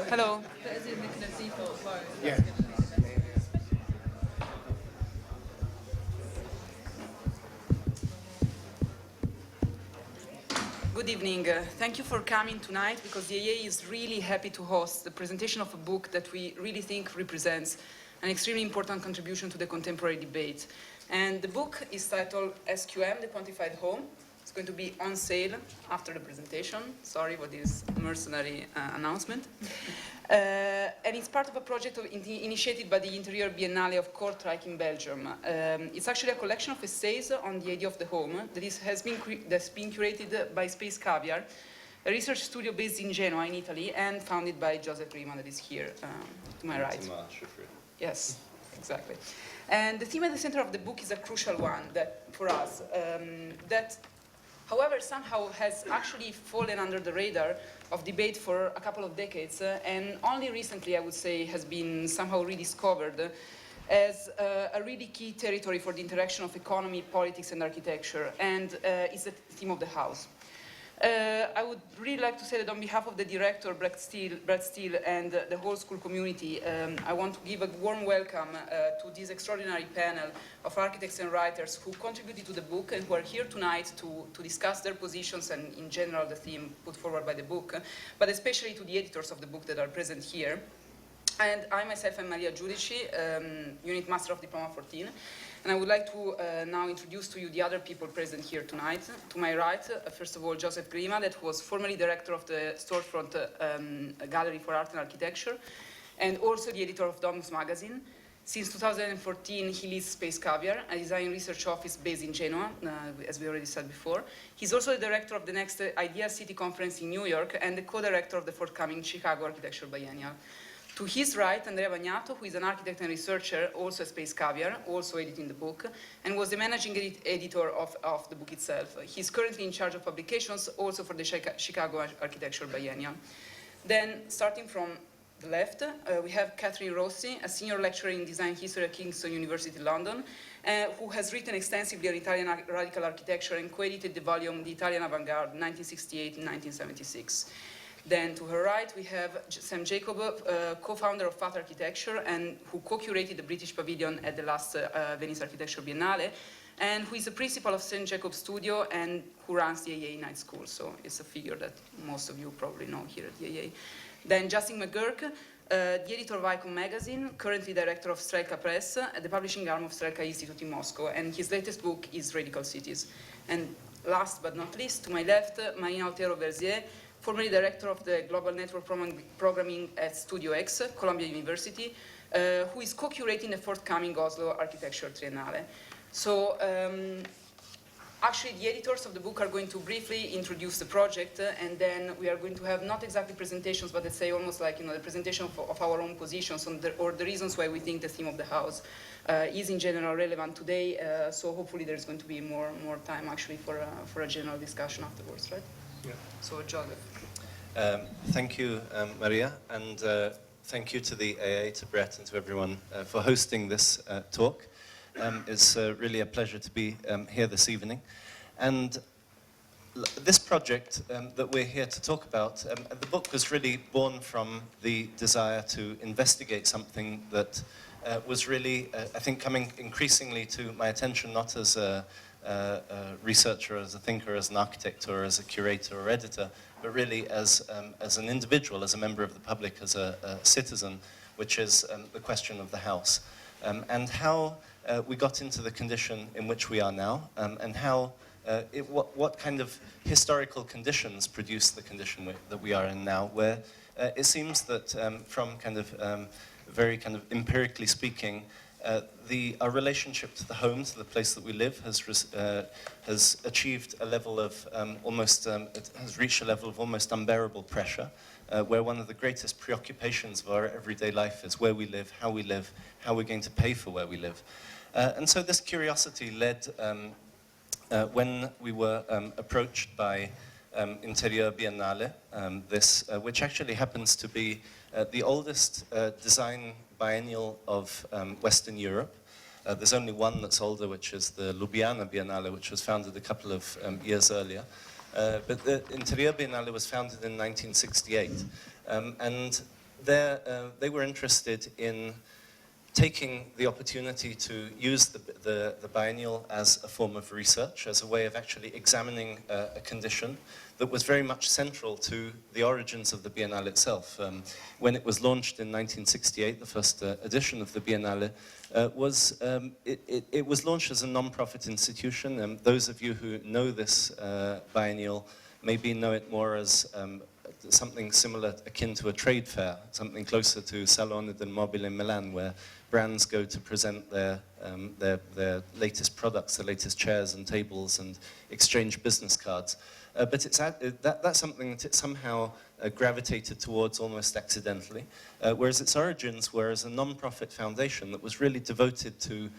Hello. Yeah. Good evening. Thank you for coming tonight because the AA is really happy to host the presentation of a book that we really think represents an extremely important contribution to the contemporary debate. And the book is titled SQM, the Quantified Home. It's going to be on sale after the presentation. Sorry for this mercenary announcement. And it's part of a project initiated by the Interieur Biennale of Kortrijk in Belgium. It's actually a collection of essays on the idea of the home that's been curated by Space Caviar, a research studio based in Genoa in Italy and founded by Joseph Grima that is here to my right. Yes, exactly. And the theme at the center of the book is a crucial one that, for us, that however, somehow has actually fallen under the radar of debate for a couple of decades, and only recently, I would say, has been somehow rediscovered as a really key territory for the interaction of economy, politics, and architecture, and is the theme of the house. I would really like to say that on behalf of the director, Brett Steele, and the whole school community, I want to give a warm welcome to this extraordinary panel of architects and writers who contributed to the book and who are here tonight to discuss their positions and, in general, the theme put forward by the book, but especially to the editors of the book that are present here. And I myself am Maria Giudici, Unit Master of Diploma 14. And I would like to now introduce to you the other people present here tonight. To my right, first of all, Joseph Grima, that was formerly director of the Storefront Gallery for Art and Architecture, and also the editor of Domus magazine. Since 2014, he leads Space Caviar, a design research office based in Genoa, as we already said before. He's also the director of the next Idea City Conference in New York and the co-director of the forthcoming Chicago Architecture Biennial. To his right, Andrea Bagnato, who is an architect and researcher, also at Space Caviar, also editing the book, and was the managing editor of the book itself. He's currently in charge of publications, also for the Chicago Architecture Biennial. Then, starting from the left, we have Catherine Rossi, a senior lecturer in design history at Kingston University, London, who has written extensively on Italian radical architecture and co-edited the volume The Italian Avant-Garde, 1968 and 1976. Then to her right, we have Sam Jacob, co-founder of Fat Architecture and who co-curated the British Pavilion at the last Venice Architecture Biennale, and who is the principal of St. Jacob's Studio and who runs the AA Night School. So it's a figure that most of you probably know here at the AA. Then Justin McGuirk, the editor of Icon magazine, currently director of Strelka Press, the publishing arm of Strelka Institute in Moscow, and his latest book is Radical Cities. And last but not least, to my left, Marina Otero Verzier, formerly director of the Global Network Programming at Studio X, Columbia University, who is co-curating the forthcoming Oslo Architecture Triennale. So actually the editors of the book are going to briefly introduce the project, and then we are going to have not exactly presentations, but let's say almost like the presentation of our own positions on or the reasons why we think the theme of the house is in general relevant today. So hopefully there's going to be more time actually for a general discussion afterwards, right? Yeah. So Joseph. Thank you, Maria, and thank you to the AA, to Brett, and to everyone for hosting this talk. It's really a pleasure to be here this evening. And this project that we're here to talk about, the book was really born from the desire to investigate something that was really, I think, coming increasingly to my attention, not as a researcher, as a thinker, as an architect, or as a curator or editor, but really as an individual, as a member of the public, as a citizen, which is the question of the house. And how we got into the condition in which we are now, and how, what kind of historical conditions produce the condition that we are in now, where it seems that from kind of very kind of empirically speaking, our relationship to the home, to the place that we live, has achieved a level of it has reached a level of almost unbearable pressure, where one of the greatest preoccupations of our everyday life is where we live, how we're going to pay for where we live. And so this curiosity led, when we were approached by Interieur Biennale, which actually happens to be the oldest design biennial of Western Europe. There's only one that's older, which is the Ljubljana Biennale, which was founded a couple of years earlier. But the Interieur Biennale was founded in 1968. And they were interested in taking the opportunity to use the biennial as a form of research, as a way of actually examining a condition that was very much central to the origins of the Biennale itself. When it was launched in 1968, the first edition of the Biennale, it was launched as a non-profit institution. Those of you who know this biennial maybe know it more as something similar, akin to a trade fair, something closer to Salone del Mobile in Milan, where brands go to present their latest products, their latest chairs and tables, and exchange business cards. But that's something that it somehow gravitated towards almost accidentally, whereas its origins were as a non-profit foundation that was really devoted to,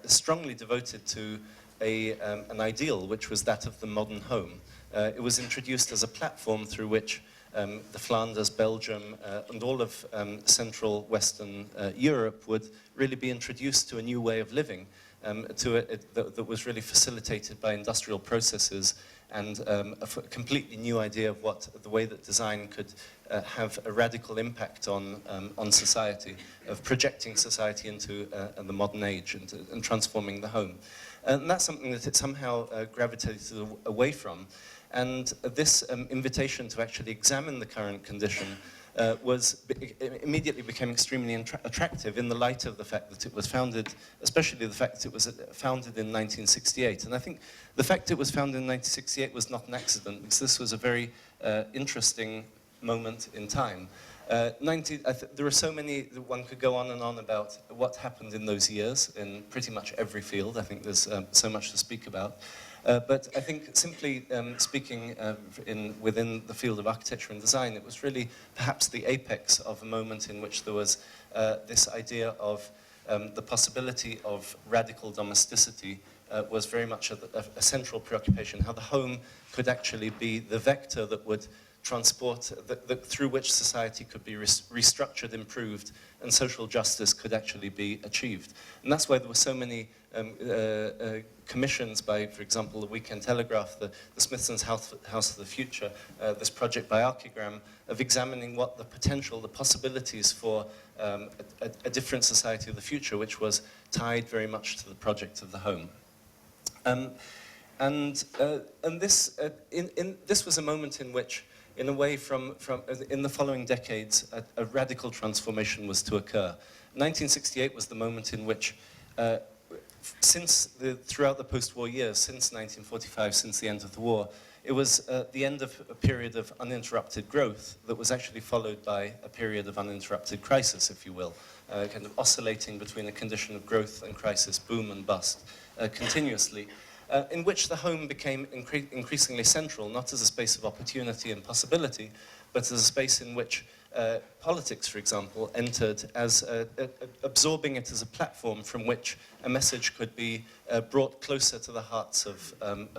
strongly devoted to an ideal, which was that of the modern home. It was introduced as a platform through which the Flanders, Belgium, and all of Central Western Europe would really be introduced to a new way of living, that was really facilitated by industrial processes and a completely new idea of what the way that design could have a radical impact on society, of projecting society into the modern age and transforming the home. And that's something that it somehow gravitated away from. And this invitation to actually examine the current condition immediately became extremely attractive in the light of the fact that it was founded, especially the fact that it was founded in 1968. And I think the fact it was founded in 1968 was not an accident, because this was a very interesting moment in time. There are so many, one could go on and on about what happened in those years in pretty much every field. I think there's so much to speak about. But I think simply speaking within the field of architecture and design, it was really perhaps the apex of a moment in which there was this idea of the possibility of radical domesticity was very much a central preoccupation, how the home could actually be the vector that would transport, through which society could be restructured, improved, and social justice could actually be achieved. And that's why there were so many commissions by, for example, the Weekend Telegraph, the Smithson's House of the Future, this project by Archigram, of examining what the potential, the possibilities for a different society of the future, which was tied very much to the project of the home. This was a moment in which, in a way, in the following decades, a radical transformation was to occur. 1968 was the moment in which, throughout the post-war years, since 1945, since the end of the war, it was the end of a period of uninterrupted growth that was actually followed by a period of uninterrupted crisis, if you will, kind of oscillating between a condition of growth and crisis, boom and bust, continuously. In which the home became increasingly central, not as a space of opportunity and possibility, but as a space in which politics, for example, entered as absorbing it as a platform from which a message could be brought closer to the hearts of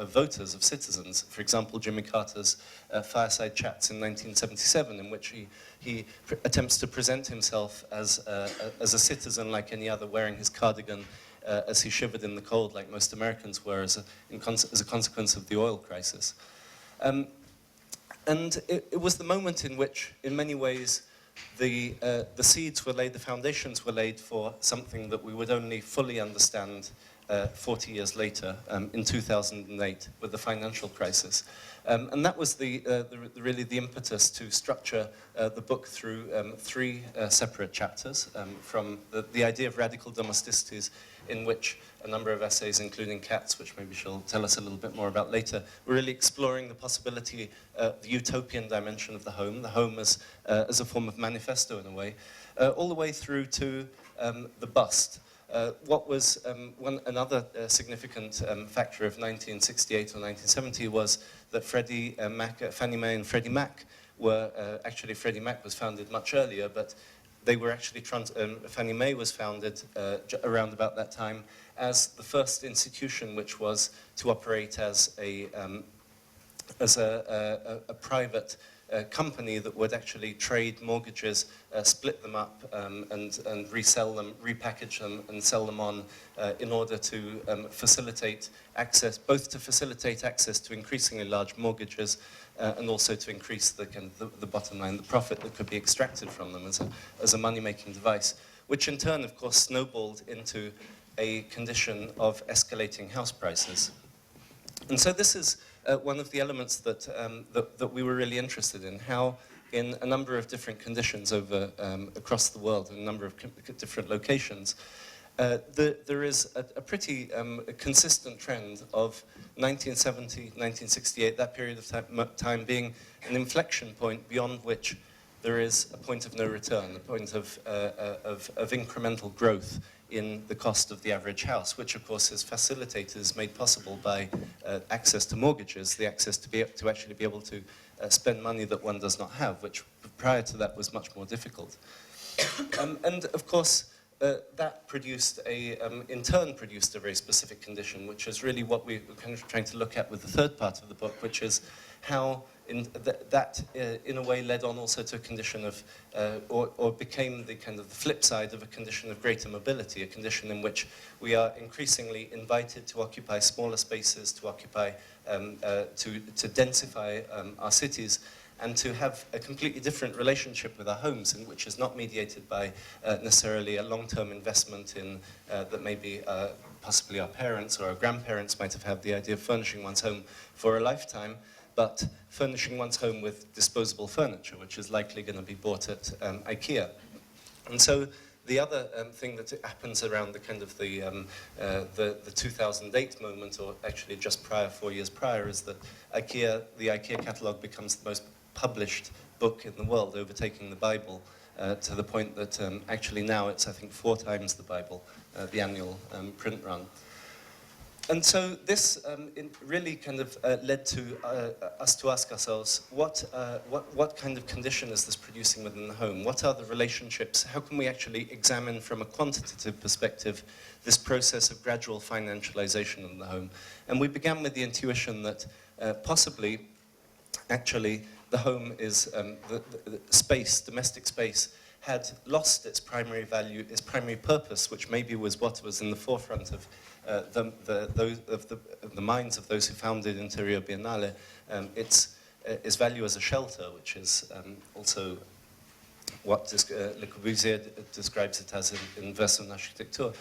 voters, of citizens. For example, Jimmy Carter's Fireside Chats in 1977, in which he attempts to present himself as a citizen like any other, wearing his cardigan, as he shivered in the cold, like most Americans were, as a consequence of the oil crisis. And it was the moment in which, in many ways, the seeds were laid, the foundations were laid for something that we would only fully understand 40 years later, in 2008, with the financial crisis. And that was really the impetus to structure the book through three separate chapters, from the idea of radical domesticities, in which a number of essays, including Kat's, which maybe she'll tell us a little bit more about later, were really exploring the possibility, the utopian dimension of the home as a form of manifesto in a way, all the way through to the bust. What was another significant factor of 1968 or 1970 was that Fannie Mae and Freddie Mac were, actually Freddie Mac was founded much earlier, but they were actually, Fannie Mae was founded around about that time as the first institution which was to operate as a private company that would actually trade mortgages, split them up and resell them, repackage them and sell them on in order to facilitate access, both to facilitate access to increasingly large mortgages and also to increase the bottom line, the profit that could be extracted from them as a money-making device, which in turn, of course, snowballed into a condition of escalating house prices. And so this is one of the elements that, that we were really interested in, how in a number of different conditions across the world, in a number of different locations, there is a pretty consistent trend of 1970, 1968, that period of time being an inflection point beyond which there is a point of no return, a point of incremental growth in the cost of the average house, which of course is facilitated, is made possible by access to mortgages, the access to actually be able to spend money that one does not have, which prior to that was much more difficult. And of course, that produced in turn produced a very specific condition, which is really what we're kind of trying to look at with the third part of the book, which is how that in a way led on also to a condition of, or became the kind of the flip side of a condition of greater mobility, a condition in which we are increasingly invited to occupy smaller spaces, to occupy, to densify our cities, and to have a completely different relationship with our homes, in which is not mediated by necessarily a long-term investment in that maybe possibly our parents or our grandparents might have had the idea of furnishing one's home for a lifetime, but furnishing one's home with disposable furniture, which is likely going to be bought at IKEA. And so the other thing that happens around the kind of the 2008 moment, or actually just prior, 4 years prior, is that the IKEA catalogue becomes the most published book in the world, overtaking the Bible, to the point that actually now it's, I think, 4 times the Bible, the annual print run. And so this really kind of led to us to ask ourselves, what kind of condition is this producing within the home? What are the relationships? How can we actually examine from a quantitative perspective this process of gradual financialization in the home? And we began with the intuition that possibly, actually, the home is the space, domestic space, had lost its primary value, its primary purpose, which maybe was what was in the forefront of the minds of those who founded Interieur Biennale, its value as a shelter, which is also what Le Corbusier describes it as in Verzier Architecture,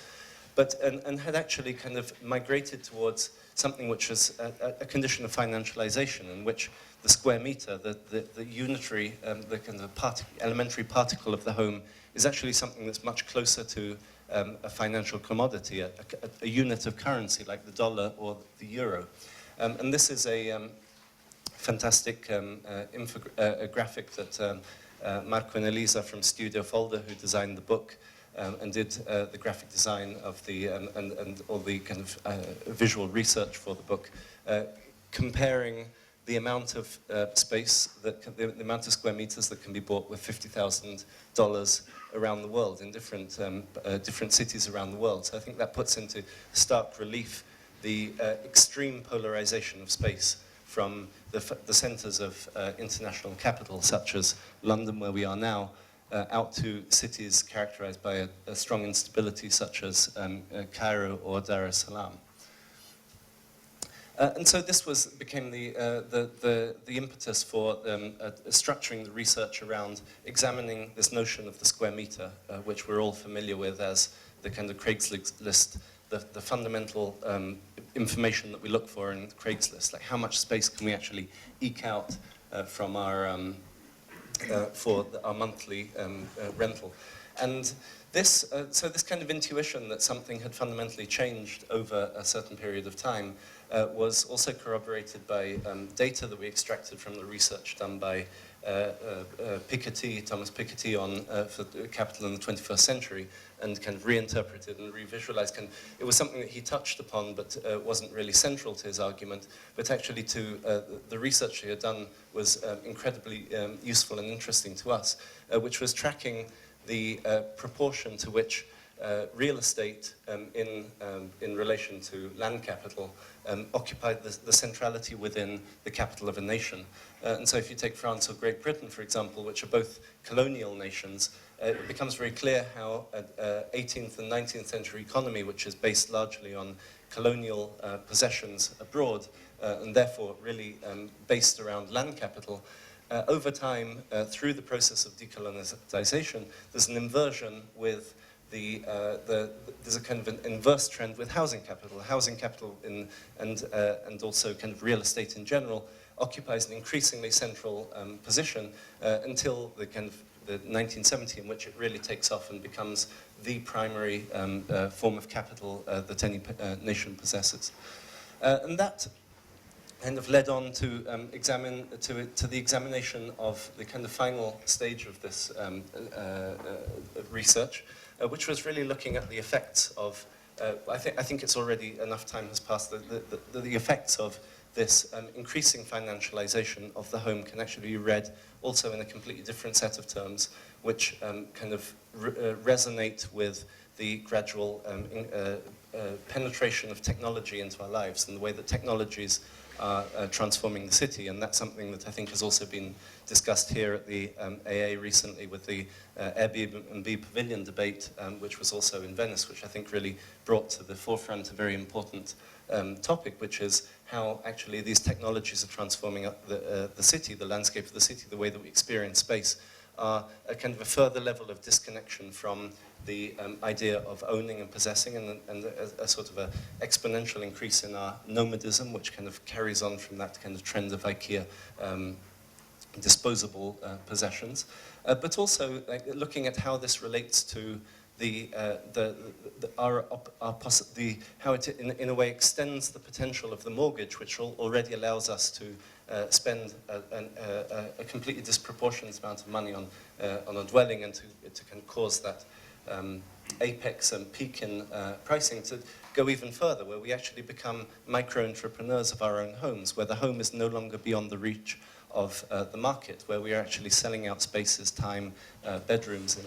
and had actually kind of migrated towards something which is a condition of financialization, in which the square meter, the unitary, the kind of elementary particle of the home is actually something that's much closer to a financial commodity, a unit of currency like the dollar or the euro. And this is a fantastic graphic that Marco and Elisa from Studio Folder, who designed the book, and did the graphic design of the, and all the kind of visual research for the book, comparing the amount of space, the amount of square meters that can be bought with $50,000 around the world in different cities around the world. So I think that puts into stark relief the extreme polarization of space from the centers of international capital, such as London, where we are now, out to cities characterized by a strong instability, such as Cairo or Dar es Salaam. And so this became the impetus for structuring the research around examining this notion of the square meter, which we're all familiar with as the kind of Craigslist, the fundamental information that we look for in Craigslist, like how much space can we actually eke out from our for our monthly rental. And so this kind of intuition that something had fundamentally changed over a certain period of time was also corroborated by data that we extracted from the research done by Thomas Piketty on for Capital in the 21st Century, and kind of reinterpreted and revisualized. It was something that he touched upon, but wasn't really central to his argument, but actually to the research he had done was incredibly useful and interesting to us, which was tracking the proportion to which real estate in relation to land capital occupied the centrality within the capital of a nation. And so if you take France or Great Britain, for example, which are both colonial nations, it becomes very clear how an 18th and 19th century economy, which is based largely on colonial possessions abroad, and therefore really based around land capital, over time, through the process of decolonization, there's an inversion with there's a kind of an inverse trend with housing capital. Housing capital and also kind of real estate in general occupies an increasingly central position until the kind of the 1970s, in which it really takes off and becomes the primary form of capital that any nation possesses. And that kind of led on to the examination of the kind of final stage of this research, which was really looking at the effects of, I think it's already enough time has passed, the effects of this increasing financialization of the home can actually be read also in a completely different set of terms, which kind of resonate with the gradual penetration of technology into our lives and the way that technologies are transforming the city. And that's something that I think has also been discussed here at the AA recently with the Airbnb Pavilion debate, which was also in Venice, which I think really brought to the forefront a very important topic, which is how actually these technologies are transforming the city, the landscape of the city, the way that we experience space, are a kind of a further level of disconnection from the idea of owning and possessing, and a sort of an exponential increase in our nomadism, which kind of carries on from that kind of trend of IKEA disposable possessions, but also looking at how this relates to how it in a way extends the potential of the mortgage, which already allows us to spend a completely disproportionate amount of money on a dwelling, and to kind of cause that apex and peak in pricing to go even further, where we actually become micro-entrepreneurs of our own homes, where the home is no longer beyond the reach of the market, where we are actually selling out spaces, time, bedrooms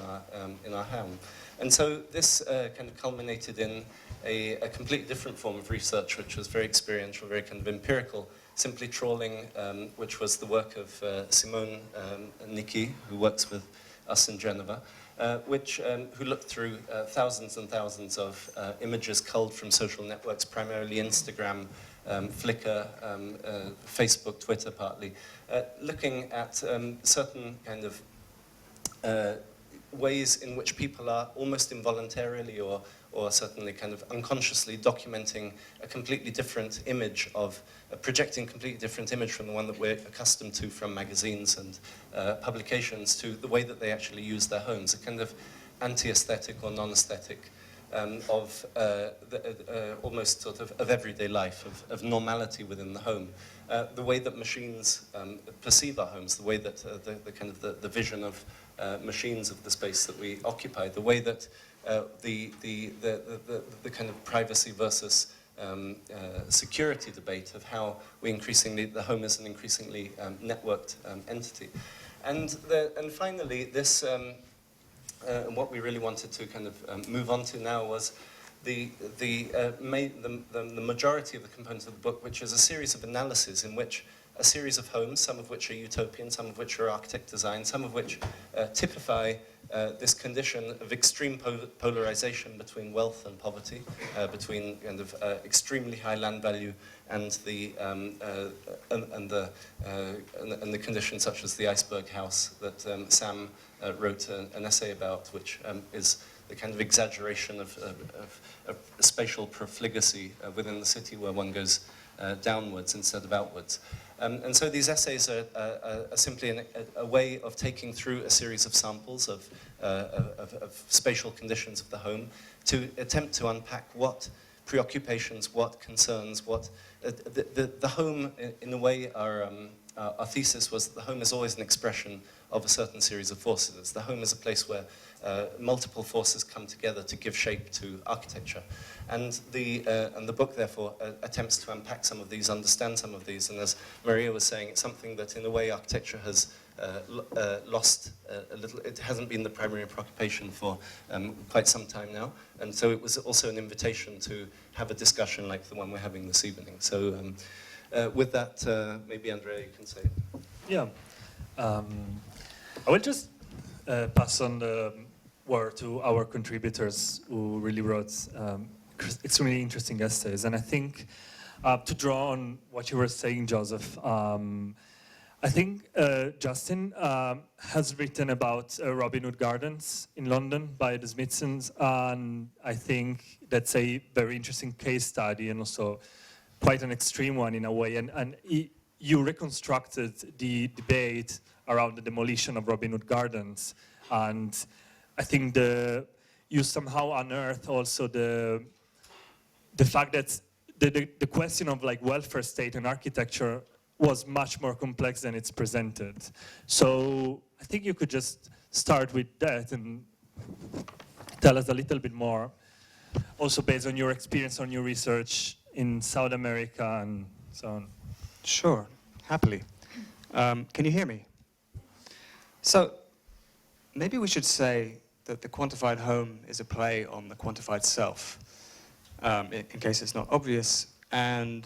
in our home. And so this kind of culminated in a completely different form of research, which was very experiential, very kind of empirical, simply trawling, which was the work of Simone Nicki, who works with us in Geneva, who looked through thousands and thousands of images culled from social networks, primarily Instagram, Flickr, Facebook, Twitter partly, looking at certain kind of ways in which people are almost involuntarily or certainly kind of unconsciously documenting a completely different image of, projecting a completely different image from the one that we're accustomed to from magazines and publications, to the way that they actually use their homes, a kind of anti-aesthetic or non-aesthetic of almost sort of everyday life, of normality within the home. The way that machines perceive our homes, the way that the kind of the vision of machines of the space that we occupy, the way that the kind of privacy versus security debate of how we the home is an increasingly networked entity. And finally, this, what we really wanted to kind of move on to now was the majority of the components of the book, which is a series of analyses in which a series of homes, some of which are utopian, some of which are architect design, some of which typify this condition of extreme polarization between wealth and poverty, between kind of extremely high land value and the conditions such as the iceberg house that Sam wrote an essay about, which is the kind of exaggeration of spatial profligacy within the city, where one goes downwards instead of outwards. And so these essays are simply a way of taking through a series of samples of spatial conditions of the home to attempt to unpack what preoccupations, what concerns, what the home, in a way, our thesis was that the home is always an expression of a certain series of forces. The home is a place where multiple forces come together to give shape to architecture. And the book, therefore, attempts to unpack some of these, understand some of these, and as Maria was saying, it's something that, in a way, architecture has lost a little. It hasn't been the primary preoccupation for quite some time now, and so it was also an invitation to have a discussion like the one we're having this evening. So with that, maybe Andrea, you can say. Yeah, I will just pass on the word to our contributors who really wrote extremely interesting essays, and I think to draw on what you were saying, Joseph. I think Justin has written about Robin Hood Gardens in London by the Smithsons, and I think that's a very interesting case study and also quite an extreme one in a way. And you reconstructed the debate around the demolition of Robin Hood Gardens, and I think you somehow unearthed also the fact that the question of like welfare state and architecture was much more complex than it's presented. So I think you could just start with that and tell us a little bit more, also based on your experience, on your research in South America and so on. Sure, happily. Can you hear me? So maybe we should say that the Quantified Home is a play on the quantified self, in case it's not obvious. And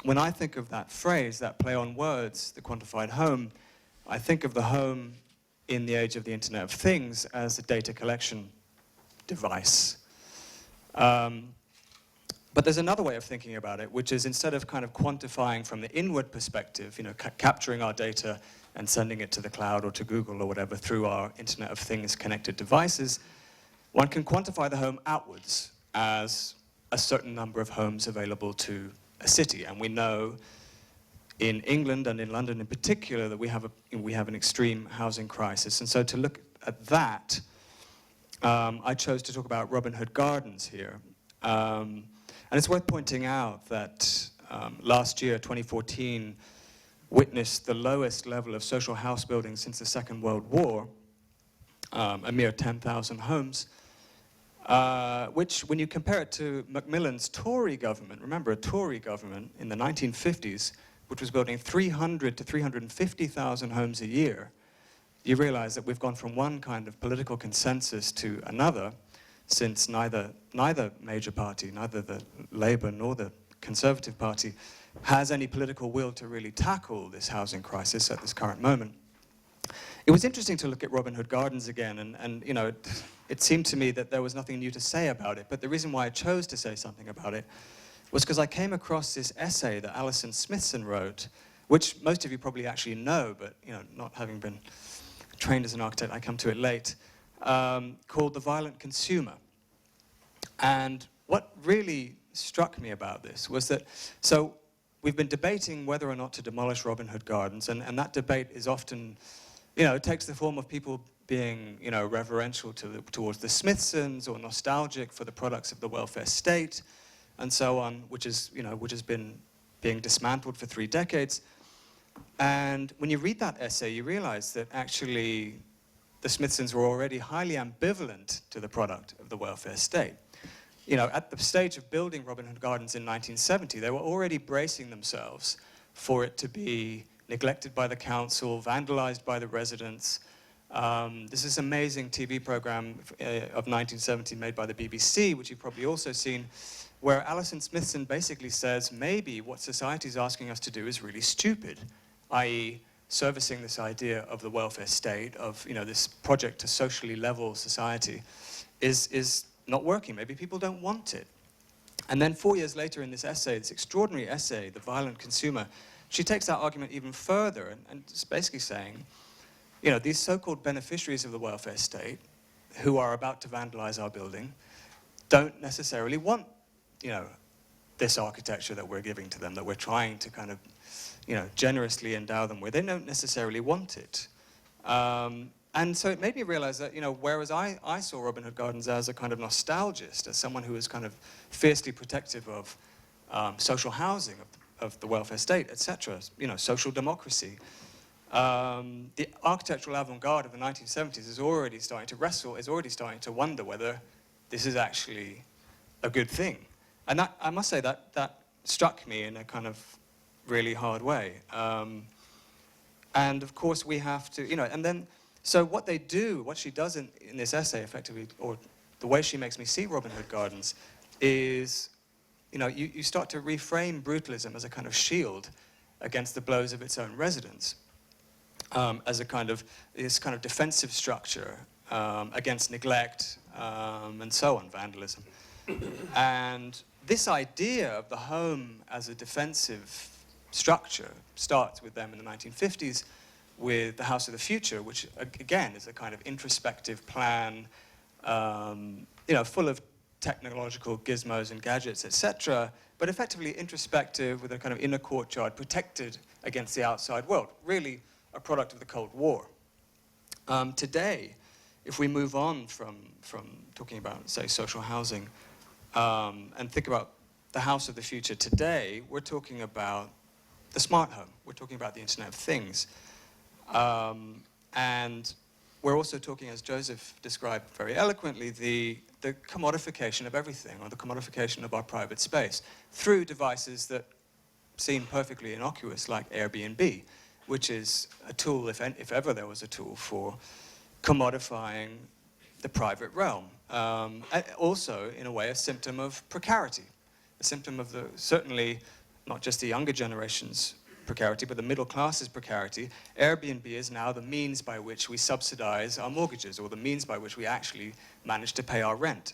when I think of that phrase, that play on words, the quantified home, I think of the home in the age of the Internet of Things as a data collection device. But there's another way of thinking about it, which is instead of kind of quantifying from the inward perspective, capturing our data and sending it to the cloud or to Google or whatever through our Internet of Things connected devices, one can quantify the home outwards as a certain number of homes available to a city. And we know in England and in London in particular that we have an extreme housing crisis. And so to look at that, I chose to talk about Robin Hood Gardens here. And it's worth pointing out that last year, 2014, witnessed the lowest level of social house building since the Second World War, a mere 10,000 homes. Which, when you compare it to Macmillan's Tory government, remember a Tory government in the 1950s, which was building 300 to 350,000 homes a year, you realize that we've gone from one kind of political consensus to another, since neither major party, neither the Labour nor the Conservative Party, has any political will to really tackle this housing crisis at this current moment. It was interesting to look at Robin Hood Gardens again, and it seemed to me that there was nothing new to say about it, but the reason why I chose to say something about it was because I came across this essay that Alison Smithson wrote, which most of you probably actually know, but not having been trained as an architect, I come to it late, called The Violent Consumer. And what really struck me about this was that, so we've been debating whether or not to demolish Robin Hood Gardens, and that debate is often, it takes the form of people being, reverential towards the Smithsons or nostalgic for the products of the welfare state, and so on, which has been being dismantled for 3 decades. And when you read that essay, you realize that actually the Smithsons were already highly ambivalent to the product of the welfare state. At the stage of building Robin Hood Gardens in 1970, they were already bracing themselves for it to be neglected by the council, vandalized by the residents. This is an amazing TV program of 1970 made by the BBC, which you've probably also seen, where Alison Smithson basically says maybe what society is asking us to do is really stupid, i.e. servicing this idea of the welfare state, of this project to socially level society, is not working. Maybe people don't want it. And then 4 years later in this essay, this extraordinary essay, The Violent Consumer, she takes that argument even further and is basically saying, these so-called beneficiaries of the welfare state who are about to vandalize our building don't necessarily want, this architecture that we're giving to them, that we're trying to kind of, generously endow them with. They don't necessarily want it. And so it made me realize that, whereas I saw Robin Hood Gardens as a kind of nostalgist, as someone who was kind of fiercely protective of social housing, of the welfare state, etc., social democracy, the architectural avant-garde of the 1970s is already starting to wrestle, is already starting to wonder whether this is actually a good thing. And that, I must say, that struck me in a kind of really hard way. And of course we have to, and then, so what they do, what she does in this essay effectively, or the way she makes me see Robin Hood Gardens is, you start to reframe brutalism as a kind of shield against the blows of its own residents, as this kind of defensive structure against neglect and so on, vandalism. And this idea of the home as a defensive structure starts with them in the 1950s with the House of the Future, which again is a kind of introspective plan, full of technological gizmos and gadgets, etc., but effectively introspective with a kind of inner courtyard protected against the outside world, really a product of the Cold War. Today, if we move on from talking about, say, social housing, and think about the House of the Future today, we're talking about the smart home. We're talking about the Internet of Things. And we're also talking, as Joseph described very eloquently, the commodification of everything, or the commodification of our private space, through devices that seem perfectly innocuous, like Airbnb, which is a tool, if ever there was a tool, for commodifying the private realm. Also, in a way, a symptom of precarity, a symptom of certainly not just the younger generation's precarity, but the middle class's precarity. Airbnb is now the means by which we subsidize our mortgages, or the means by which we actually manage to pay our rent.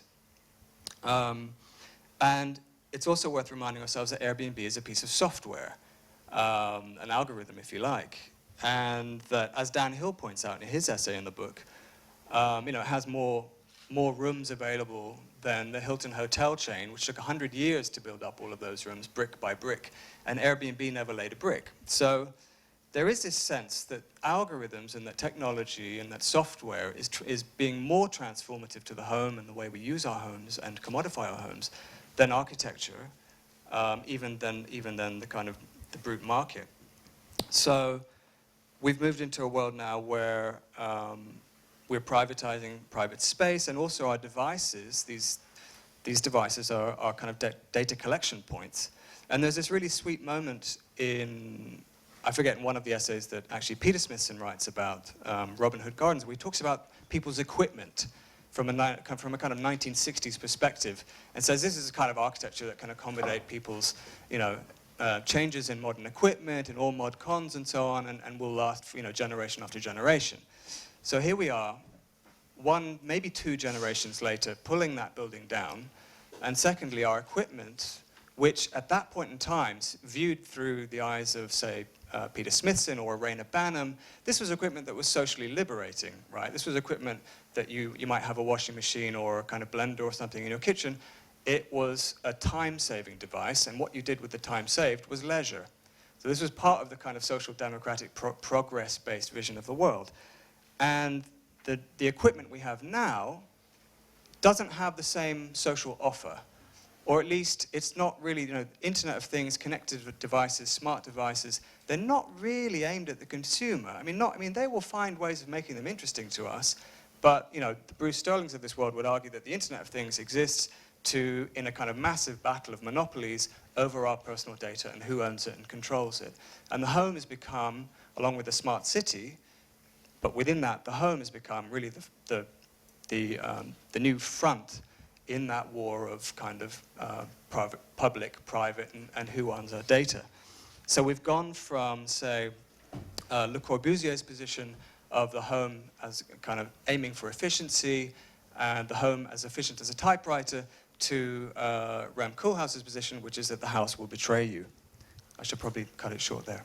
And it's also worth reminding ourselves that Airbnb is a piece of software, an algorithm, if you like, and that, as Dan Hill points out in his essay in the book, it has more rooms available than the Hilton hotel chain, which took 100 years to build up all of those rooms, brick by brick, and Airbnb never laid a brick. So there is this sense that algorithms and that technology and that software is being more transformative to the home and the way we use our homes and commodify our homes than architecture, even than the kind of the brute market. So we've moved into a world now where we're privatizing private space, and also our devices. These devices are kind of data collection points. And there's this really sweet moment in, I forget, in one of the essays that actually Peter Smithson writes about Robin Hood Gardens, where he talks about people's equipment from a kind of 1960s perspective, and says this is a kind of architecture that can accommodate people's, changes in modern equipment and all mod cons and so on, and will last, generation after generation. So here we are, one, maybe two generations later, pulling that building down, and secondly, our equipment, which at that point in time, viewed through the eyes of, say, Peter Smithson or Raina Banham, this was equipment that was socially liberating, right? This was equipment that you might have a washing machine or a kind of blender or something in your kitchen. It was a time-saving device, and what you did with the time saved was leisure. So this was part of the kind of social democratic progress-based vision of the world. And the equipment we have now doesn't have the same social offer, or at least it's not really, Internet of Things, connected devices, smart devices, they're not really aimed at the consumer. I mean, they will find ways of making them interesting to us, but, the Bruce Sterlings of this world would argue that the Internet of Things exists in a kind of massive battle of monopolies over our personal data and who owns it and controls it. And the home has become, along with the smart city, but within that, the home has become really the new front in that war of kind of public, private, and who owns our data. So we've gone from, say, Le Corbusier's position of the home as kind of aiming for efficiency, and the home as efficient as a typewriter, to Rem Koolhaas's position, which is that the house will betray you. I should probably cut it short there.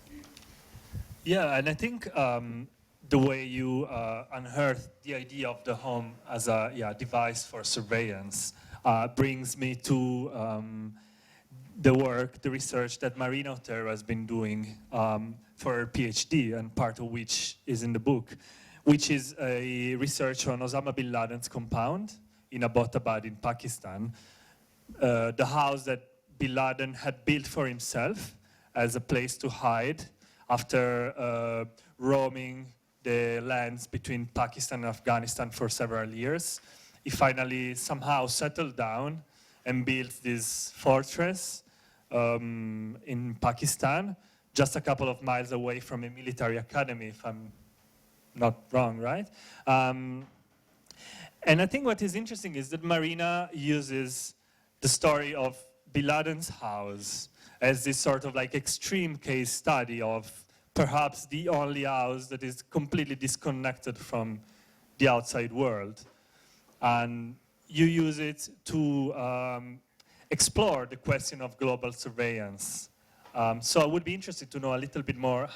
Yeah, and I think the way you unearthed the idea of the home as a device for surveillance brings me to the research that Marina Otero has been doing for her PhD, and part of which is in the book, which is a research on Osama bin Laden's compound in Abbottabad in Pakistan, the house that bin Laden had built for himself as a place to hide after roaming the lands between Pakistan and Afghanistan for several years. He finally somehow settled down and built this fortress in Pakistan, just a couple of miles away from a military academy, if I'm not wrong, right? And I think what is interesting is that Marina uses the story of Bin Laden's house as this sort of like extreme case study of perhaps the only house that is completely disconnected from the outside world. And you use it to explore the question of global surveillance. So I would be interested to know a little bit more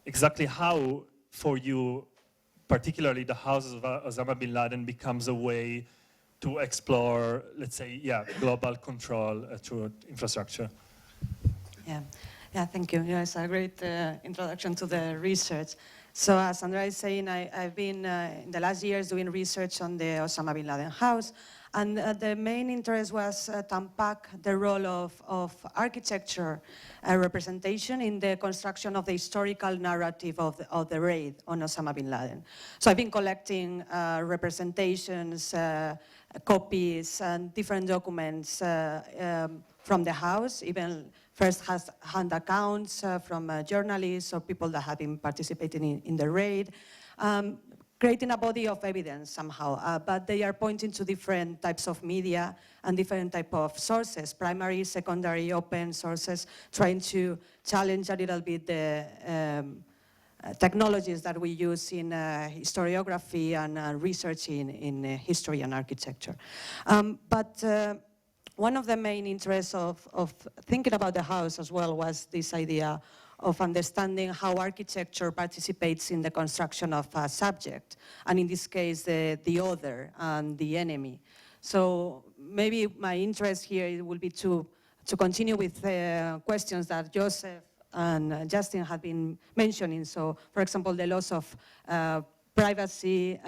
exactly how for you, particularly the house of Osama bin Laden becomes a way to explore, let's say, global control through infrastructure. Yeah, thank you. Yeah, it's a great introduction to the research. So as Andrea is saying, I've been in the last years doing research on the Osama bin Laden house, and the main interest was to unpack the role of architecture representation in the construction of the historical narrative of the raid on Osama bin Laden. So I've been collecting representations, copies, and different documents from the house, even first-hand accounts from journalists or people that have been participating in the raid, creating a body of evidence somehow, but they are pointing to different types of media and different type of sources, primary, secondary, open sources, trying to challenge a little bit the technologies that we use in historiography and research in history and architecture. But one of the main interests of thinking about the house as well was this idea of understanding how architecture participates in the construction of a subject, and in this case, the other and the enemy. So maybe my interest here will be to continue with questions that Joseph and Justin had been mentioning. So, for example, the loss of privacy,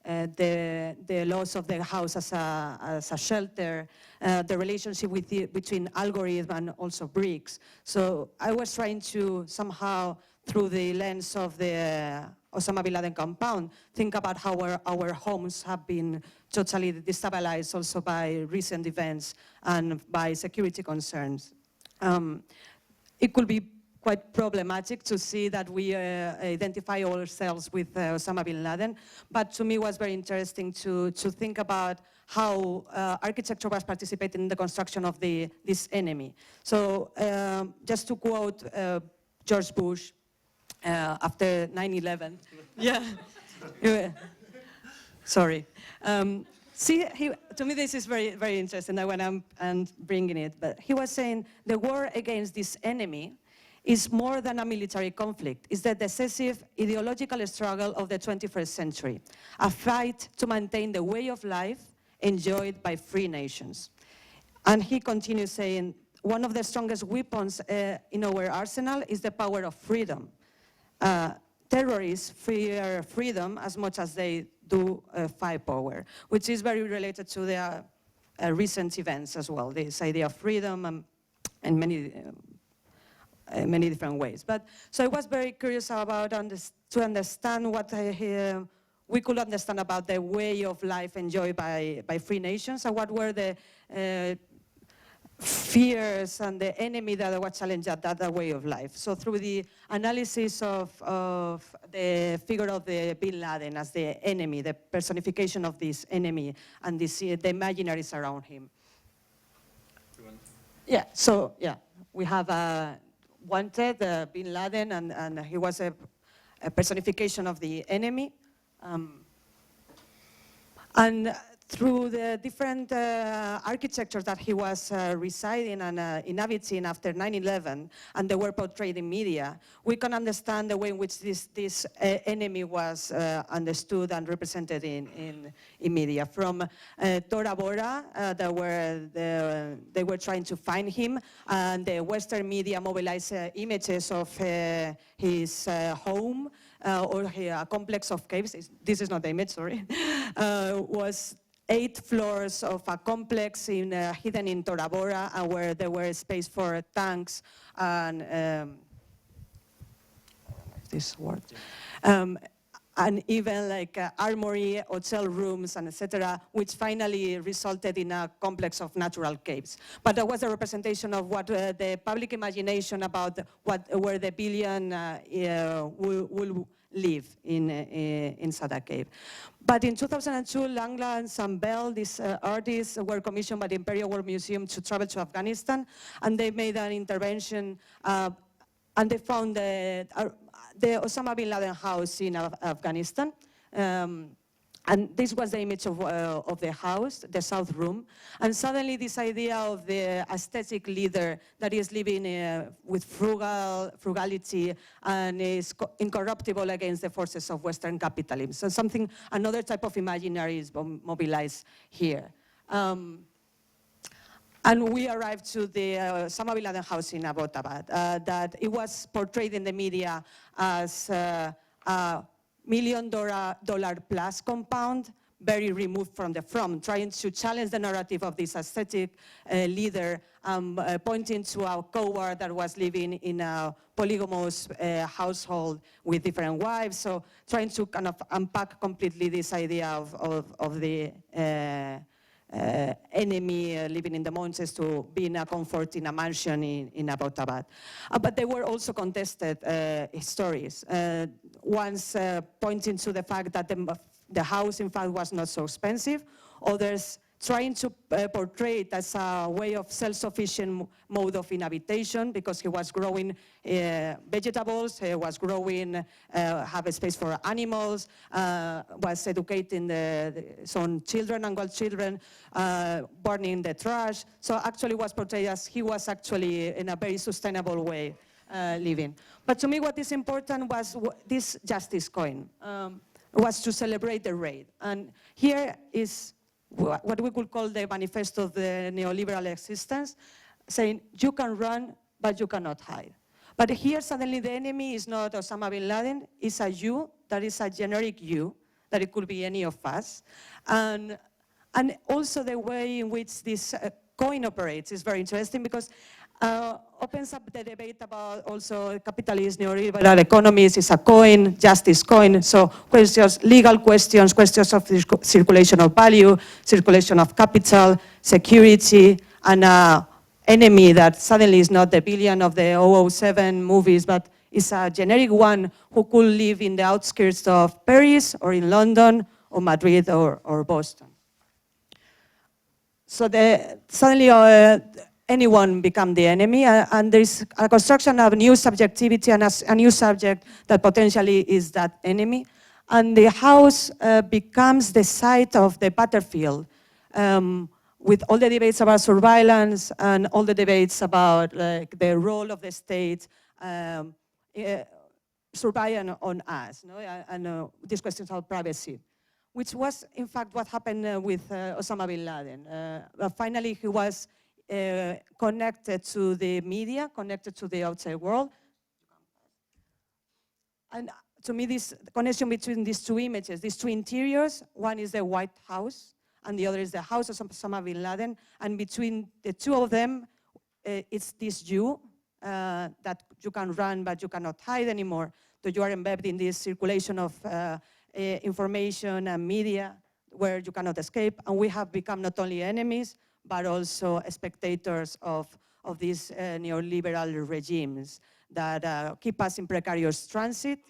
the loss of the house as a shelter, the relationship between algorithm and also bricks. So I was trying to somehow, through the lens of the Osama bin Laden compound, think about how our homes have been totally destabilized also by recent events and by security concerns. It could be quite problematic to see that we identify ourselves with Osama bin Laden, but to me it was very interesting to think about how architecture was participating in the construction of this enemy. So just to quote George Bush after 9/11, sorry. See, to me this is very, very interesting when I'm bringing it, but he was saying the war against this enemy is more than a military conflict. It's the decisive ideological struggle of the 21st century, a fight to maintain the way of life enjoyed by free nations. And he continues saying, one of the strongest weapons in our arsenal is the power of freedom. Terrorists fear freedom as much as they do firepower, which is very related to the recent events as well, this idea of freedom and many different ways. But so I was very curious about to understand what we could understand about the way of life enjoyed by free nations, and what were the fears and the enemy that was challenged at that way of life. So through the analysis of the figure of the Bin Laden as the enemy, the personification of this enemy, and the imaginaries around him. Yeah, so we have wanted Bin Laden, and he was a personification of the enemy. And through the different architectures that he was residing and inhabiting after 9/11, and they were portrayed in media, we can understand the way in which this enemy was understood and represented in media. From Tora Bora, they were trying to find him, and the Western media mobilized images of his home, or a complex of caves. This is not the image, sorry. Was 8 floors of a complex hidden in Tora Bora, where there were space for tanks and this word. and even like armory, hotel rooms, and etc., which finally resulted in a complex of natural caves. But that was a representation of what the public imagination about where the billion will live inside a cave. But in 2002, Langlands and Bell, these artists, were commissioned by the Imperial War Museum to travel to Afghanistan, and they made an intervention, and they found the Osama bin Laden house in Afghanistan. And this was the image of the house, the South Room. And suddenly this idea of the aesthetic leader that is living with frugality and is incorruptible against the forces of Western capitalism. So another type of imaginary is mobilized here. And we arrived to the Osama bin Laden house in Abbottabad, that it was portrayed in the media as a $1 million plus compound, very removed from the front, trying to challenge the narrative of this aesthetic leader, pointing to a coward that was living in a polygamous household with different wives. So trying to kind of unpack completely this idea of the enemy living in the mountains to being a comfort in a mansion in Abbottabad. But they were also contested stories. Ones pointing to the fact that the house, in fact, was not so expensive. Others trying to portray it as a way of self-sufficient mode of inhabitation, because he was growing vegetables, he was growing, have a space for animals, was educating his own children and grandchildren, burning the trash. So actually was portrayed as he was actually in a very sustainable way living. But to me what is important was this justice coin, was to celebrate the raid. And here is what we could call the manifesto of the neoliberal existence, saying you can run, but you cannot hide. But here suddenly the enemy is not Osama bin Laden, it's a you, that is a generic you, that it could be any of us. And also the way in which this coin operates is very interesting, because opens up the debate about also capitalist neoliberal economies. Is a coin, justice coin, so questions, legal questions, questions of circulation of value, circulation of capital, security, and enemy that suddenly is not the villain of the 007 movies, but is a generic one who could live in the outskirts of Paris or in London or Madrid or Boston. So suddenly anyone become the enemy, and there's a construction of new subjectivity and a new subject that potentially is that enemy. And the house becomes the site of the battlefield, with all the debates about surveillance and all the debates about the role of the state surveilling on us, no? And these questions of privacy, which was in fact what happened with Osama bin Laden. Finally, he was connected to the media, connected to the outside world. And to me, this connection between these two images, these two interiors, one is the White House, and the other is the house of Osama bin Laden. And between the two of them, it's this you, that you can run, but you cannot hide anymore, that you are embedded in this circulation of information and media where you cannot escape. And we have become not only enemies, but also spectators of these neoliberal regimes that keep us in precarious transit,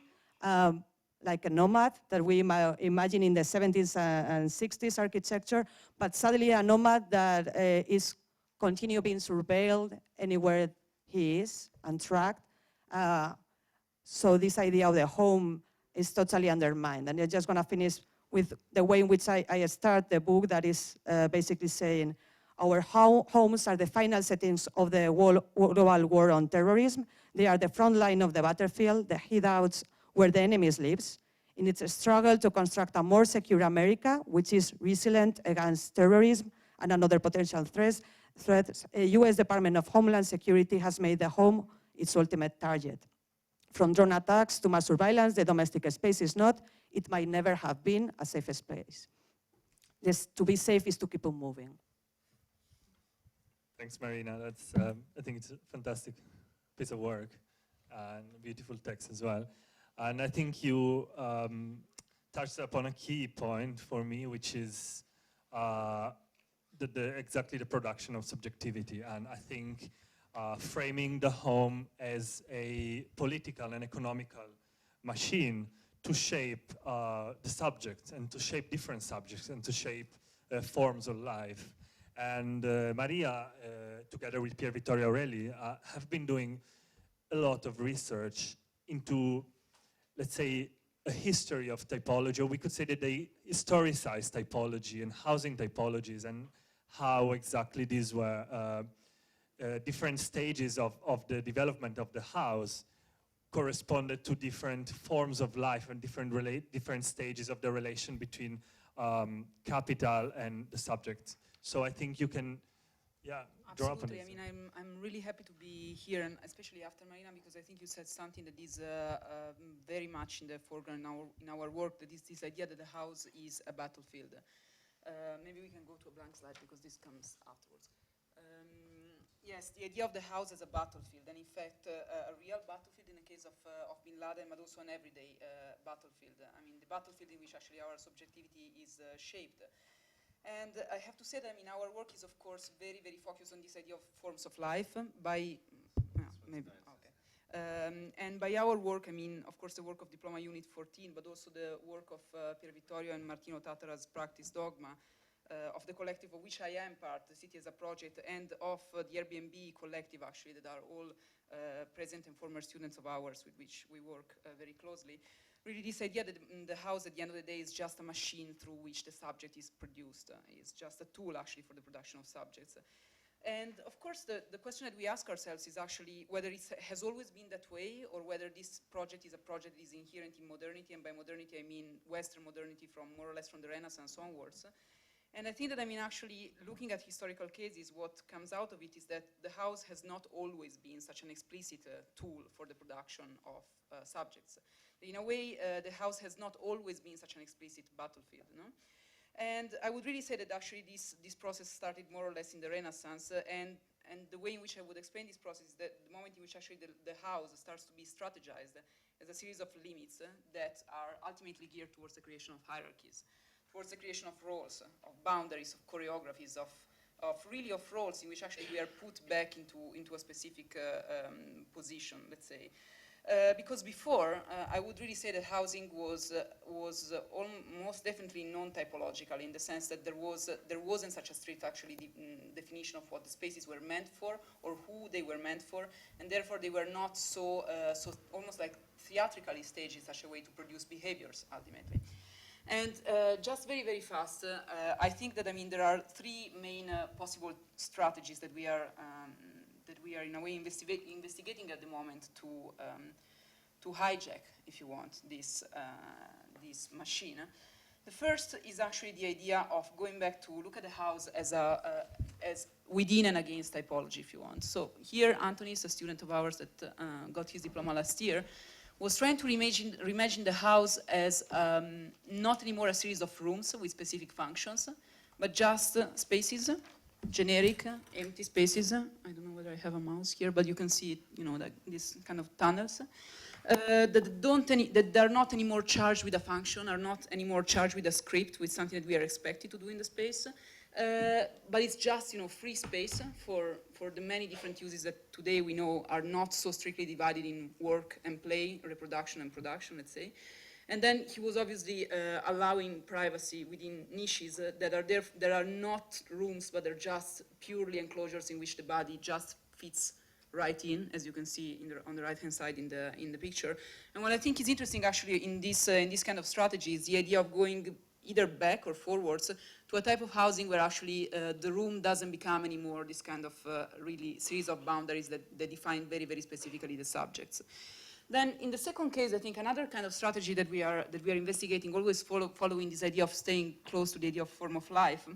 like a nomad that we imagine in the 70s and 60s architecture, but suddenly a nomad that is continue being surveilled anywhere he is and tracked. So this idea of the home is totally undermined. And I'm just gonna finish with the way in which I start the book, that is basically saying, our homes are the final settings of the global war on terrorism. They are the front line of the battlefield, the hideouts where the enemy lives, in its struggle to construct a more secure America, which is resilient against terrorism and another potential threats. U.S. Department of Homeland Security has made the home its ultimate target. From drone attacks to mass surveillance, the domestic space is not, it might never have been a safe space. Just to be safe is to keep on moving. Thanks, Marina. That's, I think it's a fantastic piece of work and a beautiful text as well. And I think you touched upon a key point for me, which is exactly the production of subjectivity. And I think framing the home as a political and economical machine to shape the subjects and to shape different subjects and to shape forms of life. And Maria, together with Pier Vittorio Aureli, have been doing a lot of research into, let's say, a history of typology, or we could say that they historicize typology and housing typologies and how exactly these were different stages of the development of the house corresponded to different forms of life and different stages of the relation between capital and the subject. So I think you can, draw up on Absolutely. this. I mean, I'm really happy to be here, and especially after Marina, because I think you said something that is very much in the foreground in our work, that is this idea that the house is a battlefield. Maybe we can go to a blank slide because this comes afterwards. Yes, the idea of the house as a battlefield, and in fact, a real battlefield in the case of Bin Laden, but also an everyday battlefield. I mean, the battlefield in which actually our subjectivity is shaped. And I have to say that, I mean, our work is, of course, very, very focused on this idea of forms of life by, maybe, okay. And by our work, I mean, of course, the work of Diploma Unit 14, but also the work of Pier Vittorio and Martino Tattara's Practice Dogma, of the collective of which I am part, the City as a Project, and of the Airbnb collective, actually, that are all present and former students of ours with which we work very closely. Really, this idea that the house, at the end of the day, is just a machine through which the subject is produced. It's just a tool, actually, for the production of subjects. And, of course, the question that we ask ourselves is actually whether it has always been that way or whether this project is a project that is inherent in modernity. And by modernity, I mean Western modernity from more or less from the Renaissance onwards. And I think that, I mean, actually, looking at historical cases, what comes out of it is that the house has not always been such an explicit tool for the production of subjects. In a way, the house has not always been such an explicit battlefield, no? And I would really say that actually this process started more or less in the Renaissance, and the way in which I would explain this process is that the moment in which actually the house starts to be strategized as a series of limits that are ultimately geared towards the creation of hierarchies, towards the creation of roles, of boundaries, of choreographies, of roles in which actually we are put back into a specific position, let's say. Because before, I would really say that housing was almost definitely non-typological in the sense that there wasn't such a strict actually definition of what the spaces were meant for or who they were meant for, and therefore they were not so almost like theatrically staged in such a way to produce behaviors ultimately. And just very, very fast, I think that, I mean, there are three main possible strategies that we are in a way investigating at the moment to hijack, if you want, this machine. The first is actually the idea of going back to look at the house as within and against typology, if you want. So here, Anthony is a student of ours that got his diploma last year, was trying to reimagine the house as not anymore a series of rooms with specific functions, but just spaces, generic, empty spaces. I don't know whether I have a mouse here, but you can see it, you know, like these kind of tunnels that are not anymore charged with a function, are not anymore charged with a script, with something that we are expected to do in the space. But it's just, you know, free space for the many different uses that today we know are not so strictly divided in work and play, reproduction and production, let's say. And then he was obviously allowing privacy within niches that are not rooms, but they're just purely enclosures in which the body just fits right in, as you can see on the right-hand side in the picture. And what I think is interesting actually in this kind of strategy is the idea of going either back or forwards to a type of housing where actually the room doesn't become anymore this kind of really series of boundaries that define very, very specifically the subjects. Then in the second case, I think another kind of strategy that we are investigating, always following this idea of staying close to the idea of form of life,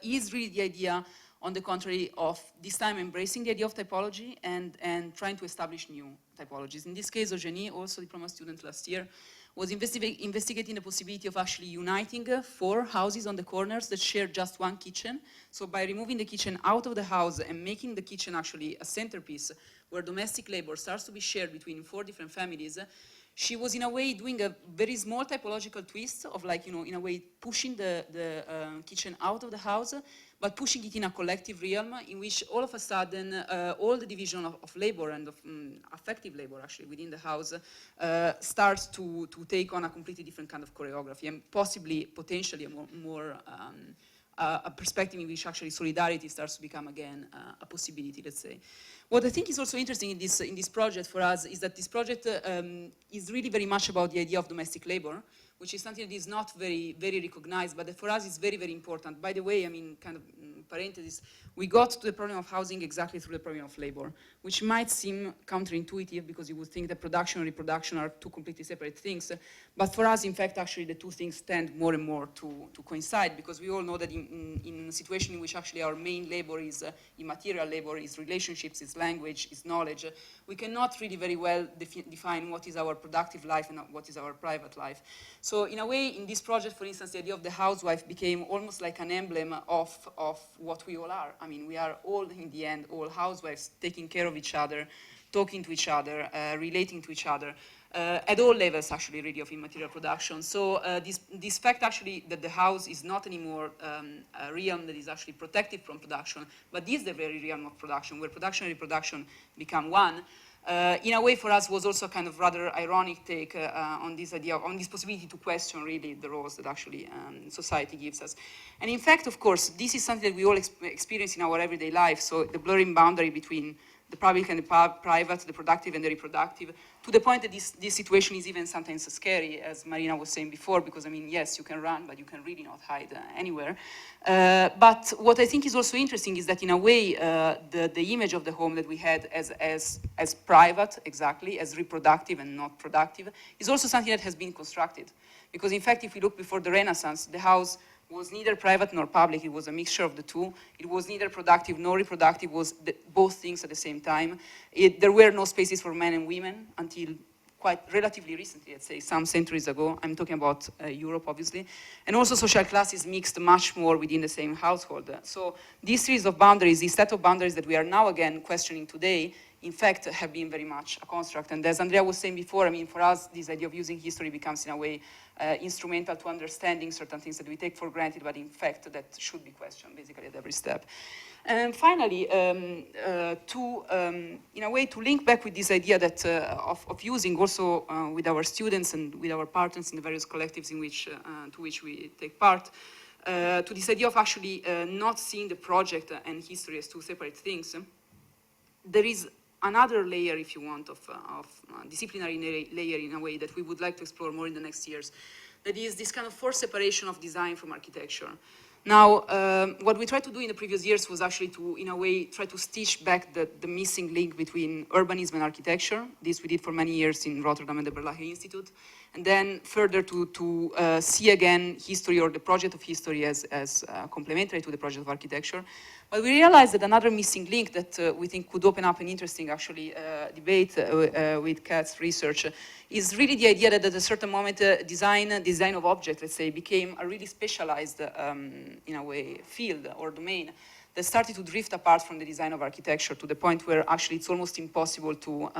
is really the idea, on the contrary, of this time embracing the idea of typology and trying to establish new typologies. In this case, Eugenie, also a diploma student last year, was investigating the possibility of actually uniting 4 houses on the corners that share just one kitchen. So by removing the kitchen out of the house and making the kitchen actually a centerpiece where domestic labor starts to be shared between 4 different families, she was in a way doing a very small typological twist of like, in a way pushing the kitchen out of the house, but pushing it in a collective realm in which all of a sudden all the division of labor and of affective labor actually within the house starts to take on a completely different kind of choreography and possibly, potentially a perspective in which actually solidarity starts to become again a possibility, let's say. What I think is also interesting in this project for us is that this project is really very much about the idea of domestic labor, which is something that is not very, very recognized, but that for us is very, very important. By the way, I mean, kind of parenthesis, we got to the problem of housing exactly through the problem of labor, which might seem counterintuitive because you would think that production and reproduction are two completely separate things. But for us, in fact, actually the two things tend more and more to coincide, because we all know that in a situation in which actually our main labor is immaterial labor, is relationships, is language, is knowledge, we cannot really very well define what is our productive life and what is our private life. So in a way, in this project, for instance, the idea of the housewife became almost like an emblem of what we all are. I mean, we are all, in the end, all housewives taking care of each other, talking to each other, relating to each other, at all levels, actually, really, of immaterial production. So this fact, actually, that the house is not anymore a realm that is actually protected from production, but is the very realm of production, where production and reproduction become one, in a way, for us, was also a kind of rather ironic take on this idea, on this possibility to question, really, the roles that actually society gives us. And in fact, of course, this is something that we all experience in our everyday life, so the blurring boundary between the public and the private, the productive and the reproductive, to the point that this situation is even sometimes scary, as Marina was saying before, because, I mean, yes, you can run, but you can really not hide anywhere. But what I think is also interesting is that, in a way, the image of the home that we had as private, exactly, as reproductive and not productive, is also something that has been constructed. Because, in fact, if we look before the Renaissance, the house was neither private nor public. It was a mixture of the two. It was neither productive nor reproductive. It was both things at the same time. There were no spaces for men and women until quite relatively recently, let's say, some centuries ago. I'm talking about Europe, obviously. And also social classes mixed much more within the same household. So this series of boundaries, this set of boundaries that we are now again questioning today, in fact, have been very much a construct. And as Andrea was saying before, I mean, for us, this idea of using history becomes, in a way, instrumental to understanding certain things that we take for granted, but in fact, that should be questioned, basically, at every step. And finally, in a way, to link back with this idea that of using also with our students and with our partners in the various collectives in which, to which we take part, to this idea of actually not seeing the project and history as two separate things, there is another layer, if you want, of disciplinary layer in a way that we would like to explore more in the next years. That is this kind of forced separation of design from architecture. Now, what we tried to do in the previous years was actually to, in a way, try to stitch back the missing link between urbanism and architecture. This we did for many years in Rotterdam and the Berlage Institute. And then further to see again history or the project of history as complementary to the project of architecture. But we realized that another missing link that we think could open up an interesting, actually, debate with Kat's research is really the idea that at a certain moment, design of objects, let's say, became a really specialized, in a way, field or domain that started to drift apart from the design of architecture to the point where actually it's almost impossible to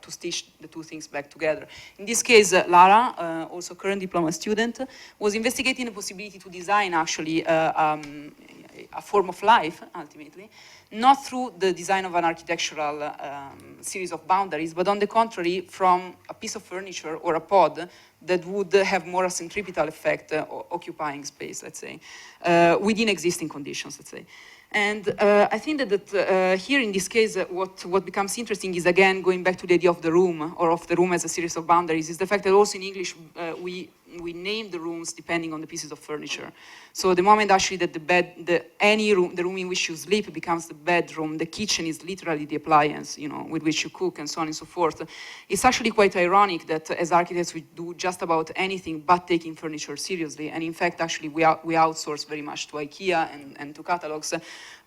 stitch the two things back together. In this case, Lara, also current diploma student, was investigating the possibility to design actually a form of life, ultimately, not through the design of an architectural series of boundaries, but on the contrary, from a piece of furniture or a pod that would have more a centripetal effect, occupying space, let's say, within existing conditions, let's say. And I think that here in this case, what becomes interesting is, again, going back to the idea of the room, or of the room as a series of boundaries, is the fact that also in English, we name the rooms depending on the pieces of furniture. So the moment actually that the bed, the room in which you sleep becomes the bedroom, the kitchen is literally the appliance, you know, with which you cook and so on and so forth. It's actually quite ironic that as architects we do just about anything but taking furniture seriously. And in fact, actually we outsource very much to IKEA and to catalogs,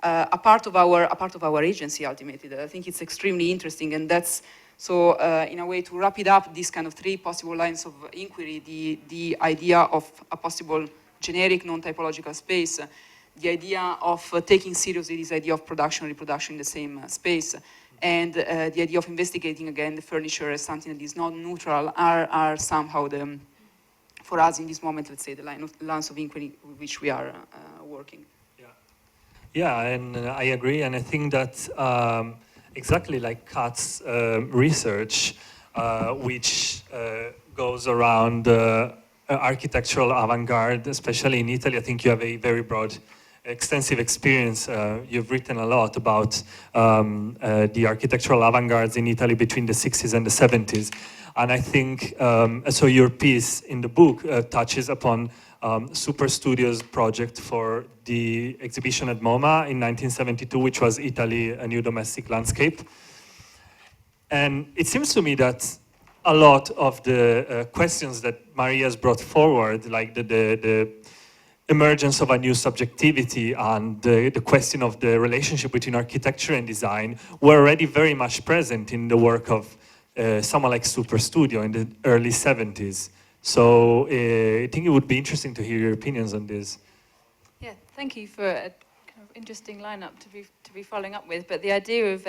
a part of our agency ultimately. I think it's extremely interesting, and that's so in a way to wrap it up, these kind of three possible lines of inquiry, the idea of a possible generic non-typological space, the idea of taking seriously this idea of production and reproduction in the same space, and the idea of investigating again the furniture as something that is not neutral are somehow for us in this moment, let's say, the lines of inquiry with which we are working. Yeah, and I agree, and I think that exactly like Kat's research, which goes around architectural avant-garde, especially in Italy. I think you have a very broad, extensive experience. You've written a lot about the architectural avant-gardes in Italy between the 60s and the 70s. And I think, so your piece in the book touches upon Super Studio's project for the exhibition at MoMA in 1972, which was Italy, a New Domestic Landscape. And it seems to me that a lot of the questions that Maria's brought forward, like the emergence of a new subjectivity and the question of the relationship between architecture and design, were already very much present in the work of someone like Super Studio in the early 70s. So I think it would be interesting to hear your opinions on this. Yeah, thank you for a kind of interesting lineup to be following up with. But the idea of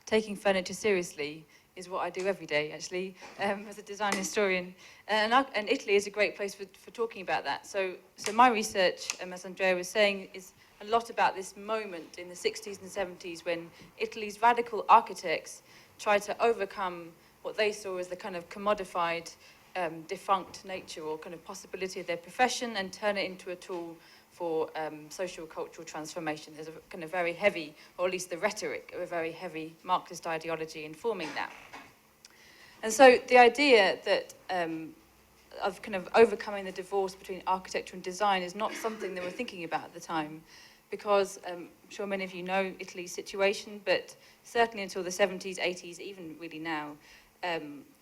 taking furniture seriously is what I do every day, actually, as a design historian. And Italy is a great place for talking about that. So my research, as Andrea was saying, is a lot about this moment in the 60s and 70s when Italy's radical architects tried to overcome what they saw as the kind of commodified, defunct nature or kind of possibility of their profession and turn it into a tool for social cultural transformation. There's a kind of very heavy, or at least the rhetoric of a very heavy Marxist ideology informing that. And so the idea that of kind of overcoming the divorce between architecture and design is not something they were thinking about at the time, because I'm sure many of you know Italy's situation, but certainly until the 70s, 80s, even really now,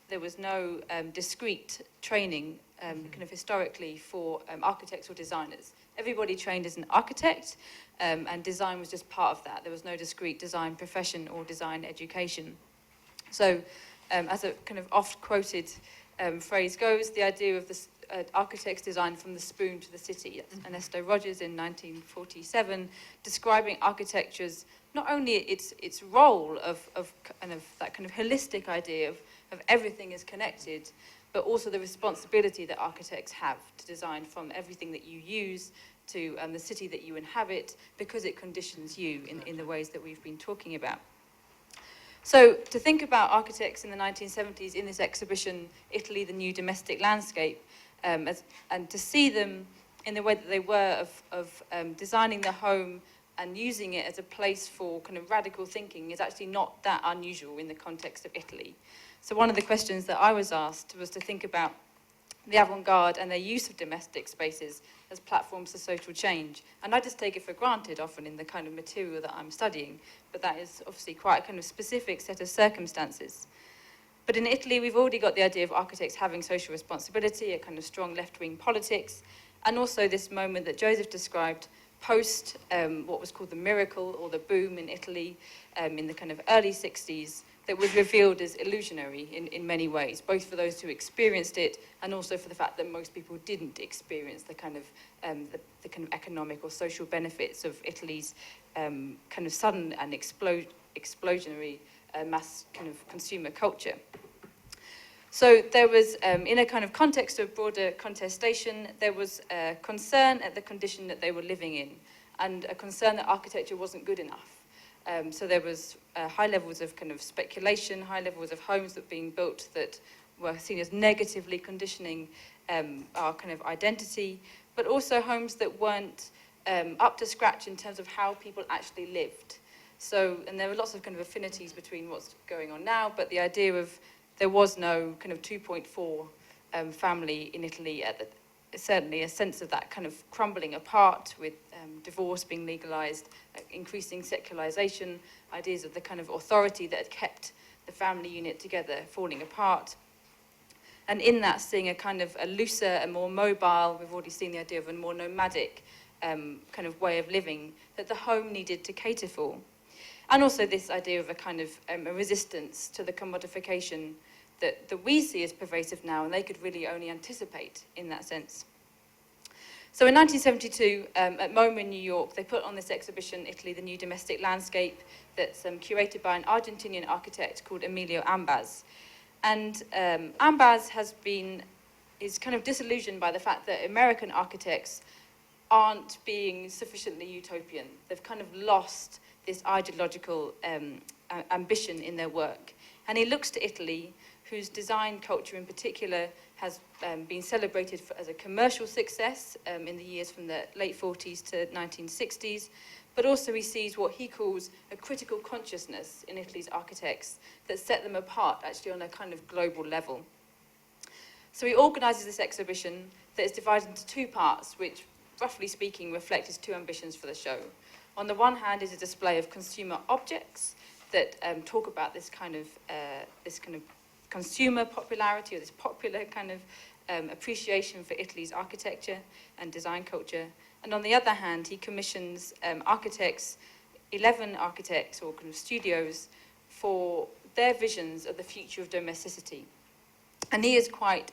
there was no discrete training kind of historically for architects or designers. Everybody trained as an architect, and design was just part of that. There was no discrete design profession or design education. So as a kind of oft-quoted phrase goes, the idea of the architect's design from the spoon to the city. That's Ernesto Rogers in 1947, describing architecture's not only its role of kind of that kind of holistic idea of everything is connected, but also the responsibility that architects have to design from everything that you use to the city that you inhabit, because it conditions you in the ways that we've been talking about. So to think about architects in the 1970s in this exhibition, Italy, the New Domestic Landscape, and to see them in the way that they were of designing the home and using it as a place for kind of radical thinking is actually not that unusual in the context of Italy. So one of the questions that I was asked was to think about the avant-garde and their use of domestic spaces as platforms for social change. And I just take it for granted often in the kind of material that I'm studying, but that is obviously quite a kind of specific set of circumstances. But in Italy, we've already got the idea of architects having social responsibility, a kind of strong left-wing politics, and also this moment that Joseph described post what was called the miracle or the boom in Italy in the kind of early 60s, that was revealed as illusionary in many ways, both for those who experienced it and also for the fact that most people didn't experience the kind of the kind of economic or social benefits of Italy's kind of sudden and explosionary mass kind of consumer culture. So there was, in a kind of context of broader contestation, there was a concern at the condition that they were living in, and a concern that architecture wasn't good enough. So there was high levels of kind of speculation, high levels of homes that were being built that were seen as negatively conditioning our kind of identity, but also homes that weren't up to scratch in terms of how people actually lived. So, and there were lots of kind of affinities between what's going on now, but the idea of there was no kind of 2.4 family in Italy at the, certainly a sense of that kind of crumbling apart with divorce being legalized, increasing secularization, ideas of the kind of authority that had kept the family unit together falling apart. And in that, seeing a kind of a looser, a more mobile, we've already seen the idea of a more nomadic kind of way of living that the home needed to cater for. And also this idea of a kind of a resistance to the commodification that we see as pervasive now, and they could really only anticipate in that sense. So in 1972, at MoMA in New York, they put on this exhibition, Italy, the New Domestic Landscape, that's curated by an Argentinian architect called Emilio Ambaz. And Ambaz is kind of disillusioned by the fact that American architects aren't being sufficiently utopian. They've kind of lost this ideological ambition in their work. And he looks to Italy, whose design culture in particular has been celebrated as a commercial success in the years from the late 40s to 1960s, but also he sees what he calls a critical consciousness in Italy's architects that set them apart actually on a kind of global level. So he organises this exhibition that is divided into two parts, which, roughly speaking, reflect his two ambitions for the show. On the one hand is a display of consumer objects that talk about this kind of consumer popularity, or this popular kind of appreciation for Italy's architecture and design culture. And on the other hand, he commissions 11 architects or kind of studios for their visions of the future of domesticity. And he is quite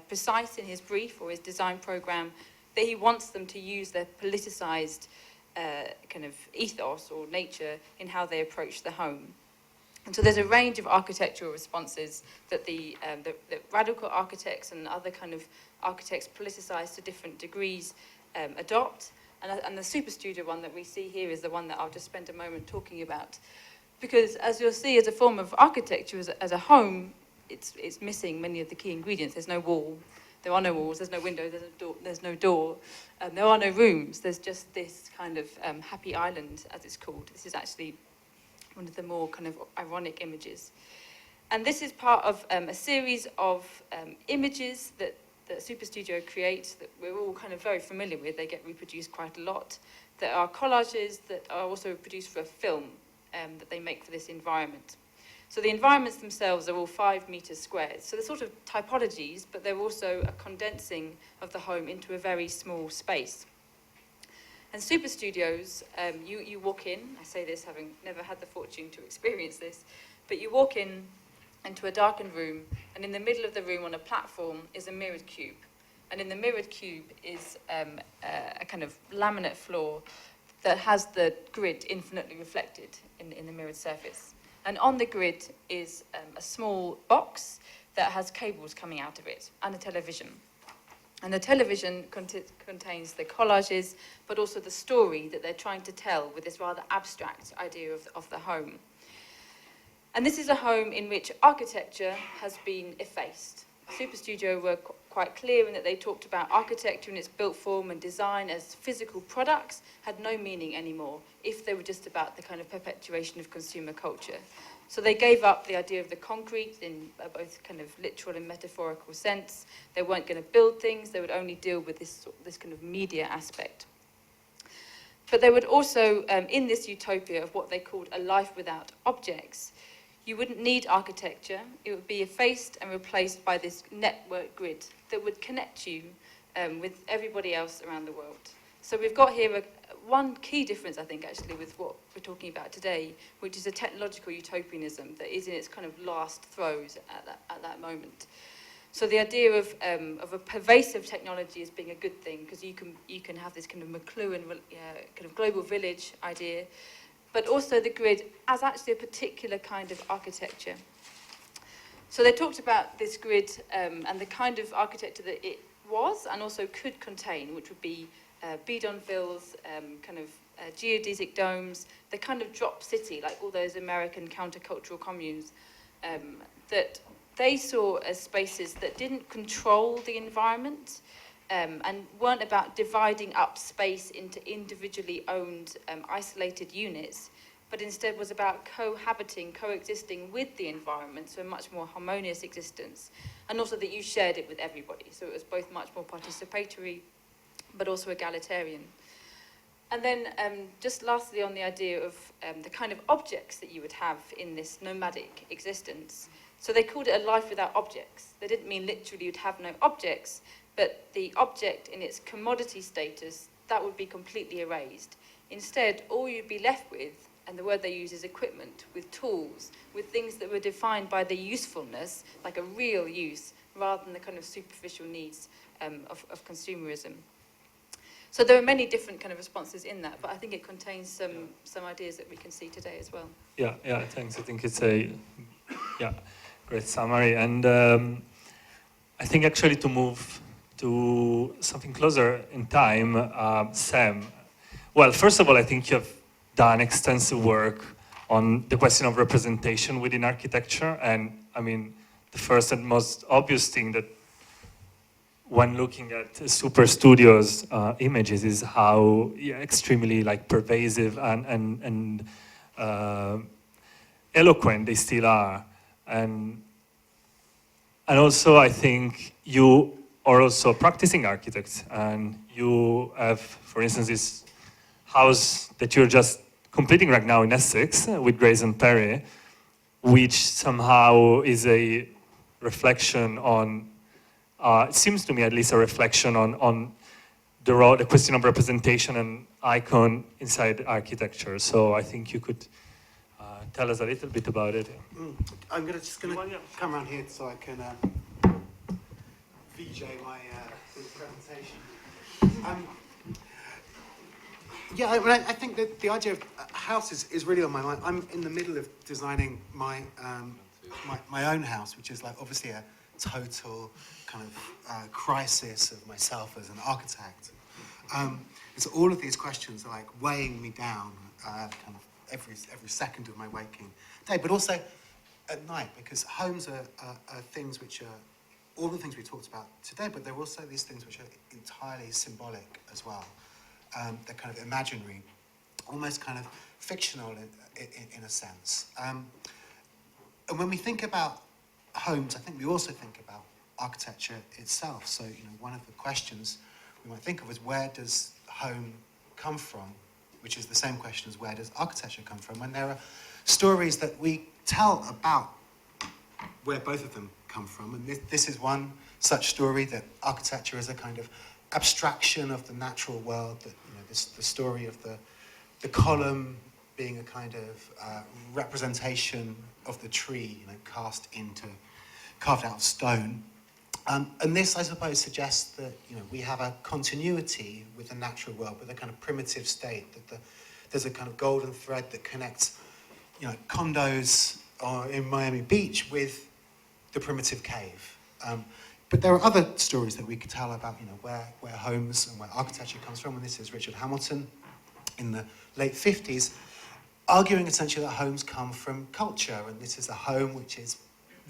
precise in his brief or his design program that he wants them to use their politicized kind of ethos or nature in how they approach the home. And so there's a range of architectural responses that the radical architects and other kind of architects politicized to different degrees adopt. And the super studio one that we see here is the one that I'll just spend a moment talking about. Because as you'll see, as a form of architecture, as a home, it's missing many of the key ingredients. There's no wall. There are no walls, there's no window, there's no door. There are no rooms. There's just this kind of happy island, as it's called. This is actually one of the more kind of ironic images. And this is part of a series of images that Super Studio creates that we're all kind of very familiar with. They get reproduced quite a lot. There are collages that are also produced for a film that they make for this environment. So the environments themselves are all 5 meters squared. So they're sort of typologies, but they're also a condensing of the home into a very small space. And super studios, you walk in, I say this having never had the fortune to experience this, but you walk in into a darkened room, and in the middle of the room on a platform is a mirrored cube. And in the mirrored cube is a kind of laminate floor that has the grid infinitely reflected in the mirrored surface. And on the grid is a small box that has cables coming out of it, and a television. And the television contains the collages, but also the story that they're trying to tell with this rather abstract idea of the home. And this is a home in which architecture has been effaced. Super Studio were quite clear in that they talked about architecture in its built form and design as physical products had no meaning anymore if they were just about the kind of perpetuation of consumer culture. So they gave up the idea of the concrete in both kind of literal and metaphorical sense. They weren't going to build things, they would only deal with this kind of media aspect. But they would also, in this utopia of what they called a life without objects, you wouldn't need architecture. It would be effaced and replaced by this network grid that would connect you with everybody else around the world. So we've got here one key difference, I think, actually, with what we're talking about today, which is a technological utopianism that is in its kind of last throes at that moment. So the idea of a pervasive technology as being a good thing, because you can have this kind of McLuhan kind of global village idea, but also the grid as actually a particular kind of architecture. So they talked about this grid and the kind of architecture that it was and also could contain, which would be bidonvilles, kind of geodesic domes, the kind of drop city, like all those American countercultural communes, that they saw as spaces that didn't control the environment, and weren't about dividing up space into individually owned, isolated units, but instead was about cohabiting, coexisting with the environment, so a much more harmonious existence, and also that you shared it with everybody. So it was both much more participatory, but also egalitarian. And then just lastly on the idea of the kind of objects that you would have in this nomadic existence. So they called it a life without objects. They didn't mean literally you'd have no objects, but the object in its commodity status, that would be completely erased. Instead, all you'd be left with, and the word they use is equipment, with tools, with things that were defined by their usefulness, like a real use, rather than the kind of superficial needs of consumerism. So there are many different kind of responses in that, but I think it contains some ideas that we can see today as well. Yeah, thanks. I think it's a great summary. And I think actually to move to something closer in time, Sam. Well, first of all, I think you have done extensive work on the question of representation within architecture. And I mean, the first and most obvious thing that when looking at Super Studio's images is how extremely like pervasive and eloquent they still are. And also I think you are also practicing architects, and you have, for instance, this house that you're just completing right now in Essex with Grace and Perry, which somehow is a reflection on, it seems to me at least, a reflection on the question of representation and icon inside architecture. So I think you could tell us a little bit about it. I'm just going to come around here so I can VJ my presentation. I think that the idea of a house is really on my mind. I'm in the middle of designing my own house, which is like obviously a total kind of crisis of myself as an architect. So all of these questions are like weighing me down kind of every second of my waking day, but also at night, because homes are things which are all the things we talked about today, but they're also these things which are entirely symbolic as well. They're kind of imaginary, almost kind of fictional in a sense. And when we think about homes, I think we also think about architecture itself. So, one of the questions we might think of is, where does home come from? Which is the same question as, where does architecture come from? And there are stories that we tell about where both of them come from. And this is one such story, that architecture is a kind of abstraction of the natural world, that the story of the column being a kind of representation of the tree, carved out of stone. And this, I suppose, suggests that we have a continuity with the natural world, with a kind of primitive state, that there's a kind of golden thread that connects condos in Miami Beach with the primitive cave. But there are other stories that we could tell about where homes and where architecture comes from, and this is Richard Hamilton in the late 50s, arguing essentially that homes come from culture, and this is a home which is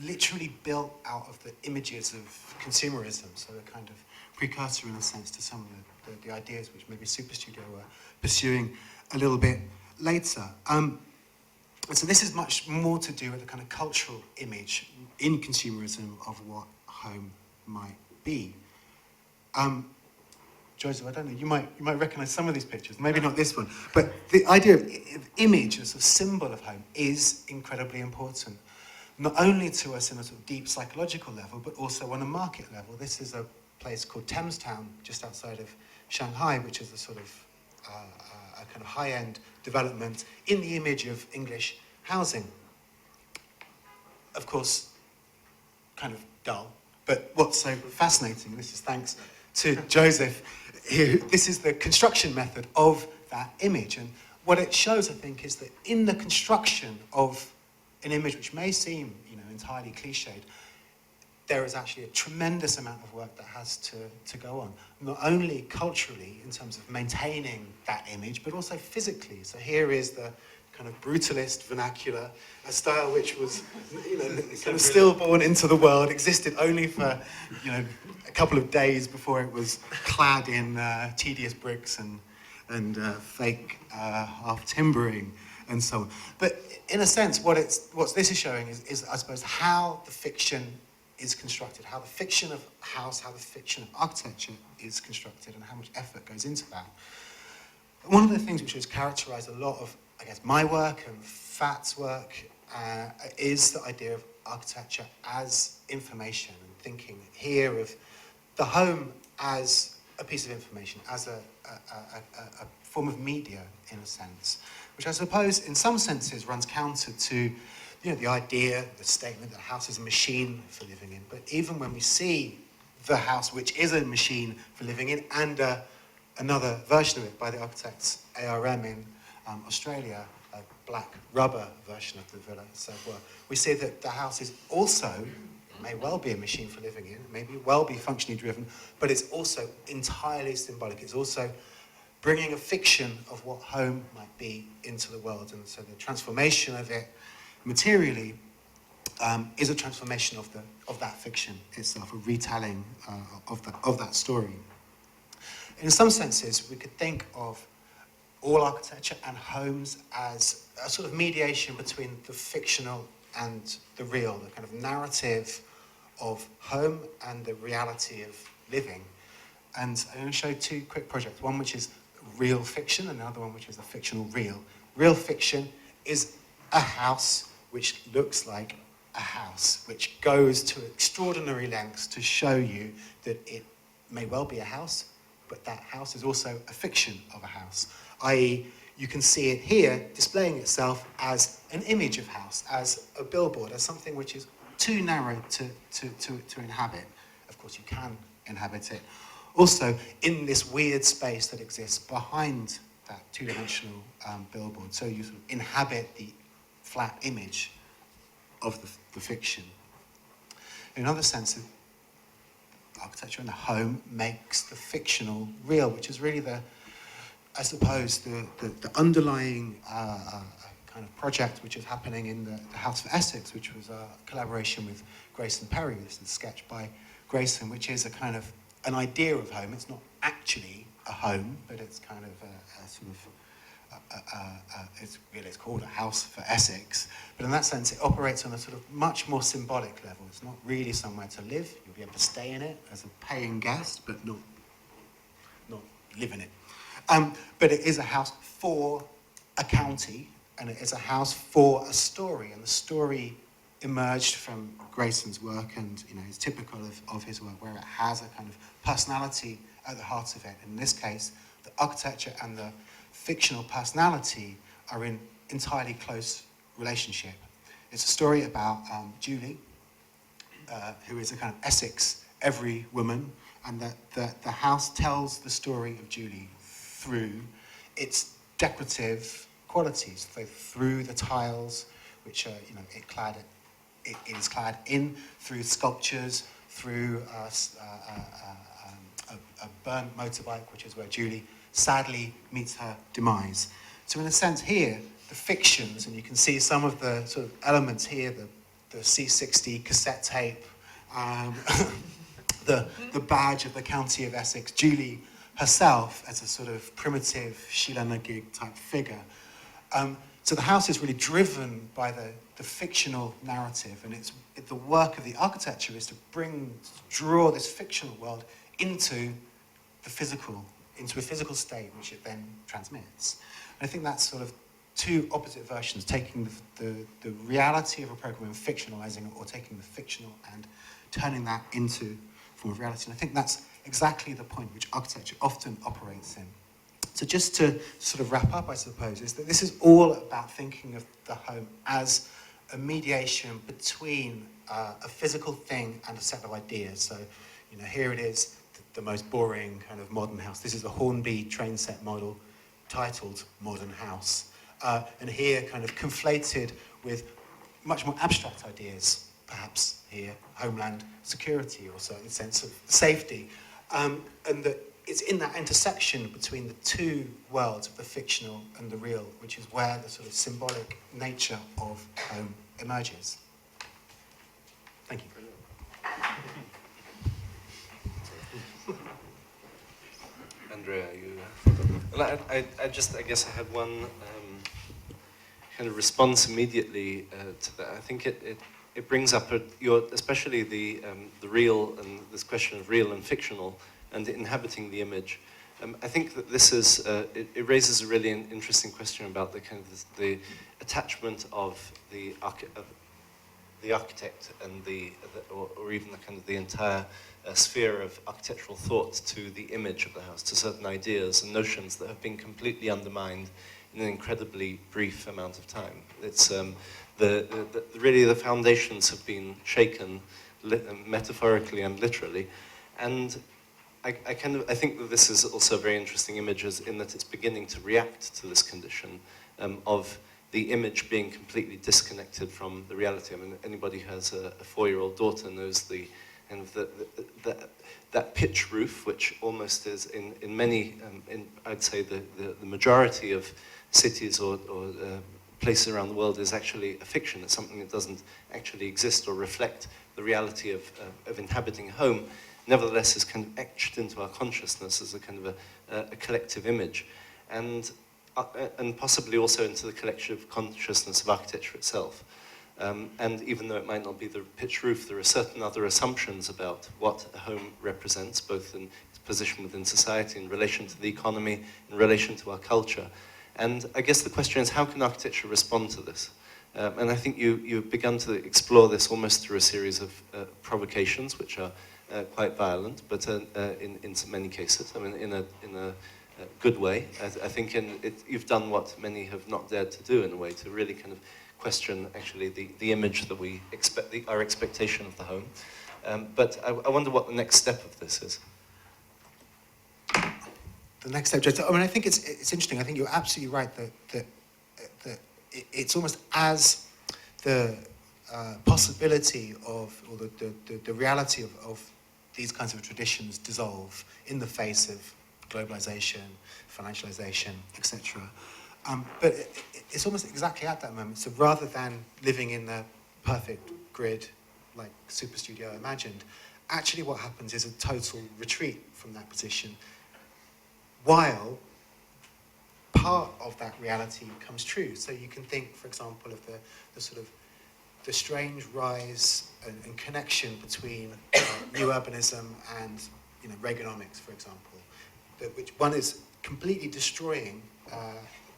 literally built out of the images of consumerism, so a kind of precursor in a sense to some of the ideas which maybe Super Studio were pursuing a little bit later. And so this is much more to do with the kind of cultural image in consumerism of what home might be. Joseph, I don't know, you might recognize some of these pictures, maybe not this one, but the idea of image as a symbol of home is incredibly important, not only to us in a sort of deep psychological level, but also on a market level. This is a place called Thames Town, just outside of Shanghai, which is a sort of a kind of high-end development in the image of English housing. Of course, kind of dull, but what's so fascinating, this is thanks to Joseph, this is the construction method of that image. And what it shows, I think, is that in the construction of an image which may seem, entirely cliched, there is actually a tremendous amount of work that has to go on, not only culturally in terms of maintaining that image, but also physically. So here is the kind of brutalist vernacular, a style which was, kind of stillborn into the world, existed only for, a couple of days before it was clad in tedious bricks and fake half timbering and so on. But in a sense, what this is showing is, I suppose, how the fiction is constructed, how the fiction of house, how the fiction of architecture is constructed, and how much effort goes into that. One of the things which has characterized a lot of, I guess, my work and Fat's work is the idea of architecture as information, and thinking here of the home as a piece of information, as a form of media, in a sense, which I suppose in some senses runs counter to the idea, the statement that a house is a machine for living in. But even when we see the house, which is a machine for living in and a another version of it by the architects ARM in Australia, a black rubber version of the villa itself. Well, we see that the house is also, it may well be a machine for living in, maybe well be functionally driven, but it's also entirely symbolic. It's also bringing a fiction of what home might be into the world. And so the transformation of it materially is a transformation of that fiction itself, a retelling of that story. In some senses, we could think of all architecture and homes as a sort of mediation between the fictional and the real, the kind of narrative of home and the reality of living. And I'm going to show two quick projects, one which is real fiction and another one which is a fictional real. Real fiction is a house which looks like a house, which goes to extraordinary lengths to show you that it may well be a house, but that house is also a fiction of a house, i.e. you can see it here displaying itself as an image of house, as a billboard, as something which is too narrow to inhabit. Of course, you can inhabit it. Also, in this weird space that exists behind that two-dimensional billboard, so you sort of inhabit the flat image of the fiction. In another sense, architecture and the home makes the fictional real, which is really I suppose, the underlying kind of project which is happening in the House of Essex, which was a collaboration with Grayson Perry. This is sketched by Grayson, which is a kind of an idea of home. It's not actually a home, but it's kind of a sort of it's called a house for Essex, but in that sense it operates on a sort of much more symbolic level. It's not really somewhere to live. You'll be able to stay in it as a paying guest, but not live in it. But it is a house for a county, and it is a house for a story, and the story emerged from Grayson's work, and is typical of his work, where it has a kind of personality at the heart of it. In this case, the architecture and the fictional personality are in entirely close relationship. It's a story about Julie, who is a kind of Essex every woman, and that the house tells the story of Julie through its decorative qualities, so through the tiles, which are it is clad in, through sculptures, through a burnt motorbike, which is where Julie sadly meets her demise. So in a sense here, the fictions, and you can see some of the sort of elements here, the C60 cassette tape, the badge of the County of Essex, Julie herself as a sort of primitive Sheila Nagig type figure. So the house is really driven by the fictional narrative, and the work of the architecture is to draw this fictional world into a physical state, which it then transmits. And I think that's sort of two opposite versions, taking the reality of a program and fictionalizing it, or taking the fictional and turning that into a form of reality. And I think that's exactly the point which architecture often operates in. So just to sort of wrap up, I suppose, is that this is all about thinking of the home as a mediation between a physical thing and a set of ideas. So, here it is, the most boring kind of modern house. This is a Hornby train set model titled Modern House. And here, kind of conflated with much more abstract ideas, perhaps here, homeland security, or certain sense of safety. And that it's in that intersection between the two worlds of the fictional and the real, which is where the sort of symbolic nature of home emerges. Thank you. Andrea, I guess I had one kind of response immediately to that. I think it brings up especially the real, and this question of real and fictional, and inhabiting the image. I think that this is it raises a really interesting question about the kind of the attachment of the architect and or even the kind of the entire sphere of architectural thought to the image of the house, to certain ideas and notions that have been completely undermined in an incredibly brief amount of time. It's really the foundations have been shaken, metaphorically and literally, and I think that this is also a very interesting image in that it's beginning to react to this condition of the image being completely disconnected from the reality. I mean, anybody who has a 4-year-old daughter knows the kind of that pitch roof, which almost is in many, I'd say the majority of cities or places around the world is actually a fiction. It's something that doesn't actually exist or reflect the reality of inhabiting a home. Nevertheless, is kind of etched into our consciousness as a kind of a collective image, and possibly also into the collective consciousness of architecture itself. And even though it might not be the pitch roof, there are certain other assumptions about what a home represents, both in its position within society, in relation to the economy, in relation to our culture. And I guess the question is, how can architecture respond to this? And I think you've begun to explore this almost through a series of provocations, which are quite violent, but in many cases, I mean, in a good way. I think you've done what many have not dared to do in a way, to really kind of question actually the image that we expect, our expectation of the home. But I wonder what the next step of this is. The next step, I mean, I think it's interesting. I think you're absolutely right that it's almost as the possibility of, or the reality of these kinds of traditions dissolve in the face of globalization, financialization, etc. But it's almost exactly at that moment. So rather than living in the perfect grid, like Super Studio imagined, actually what happens is a total retreat from that position, while part of that reality comes true. So you can think, for example, of the sort of the strange rise and connection between new urbanism and Reaganomics, for example, which one is completely destroying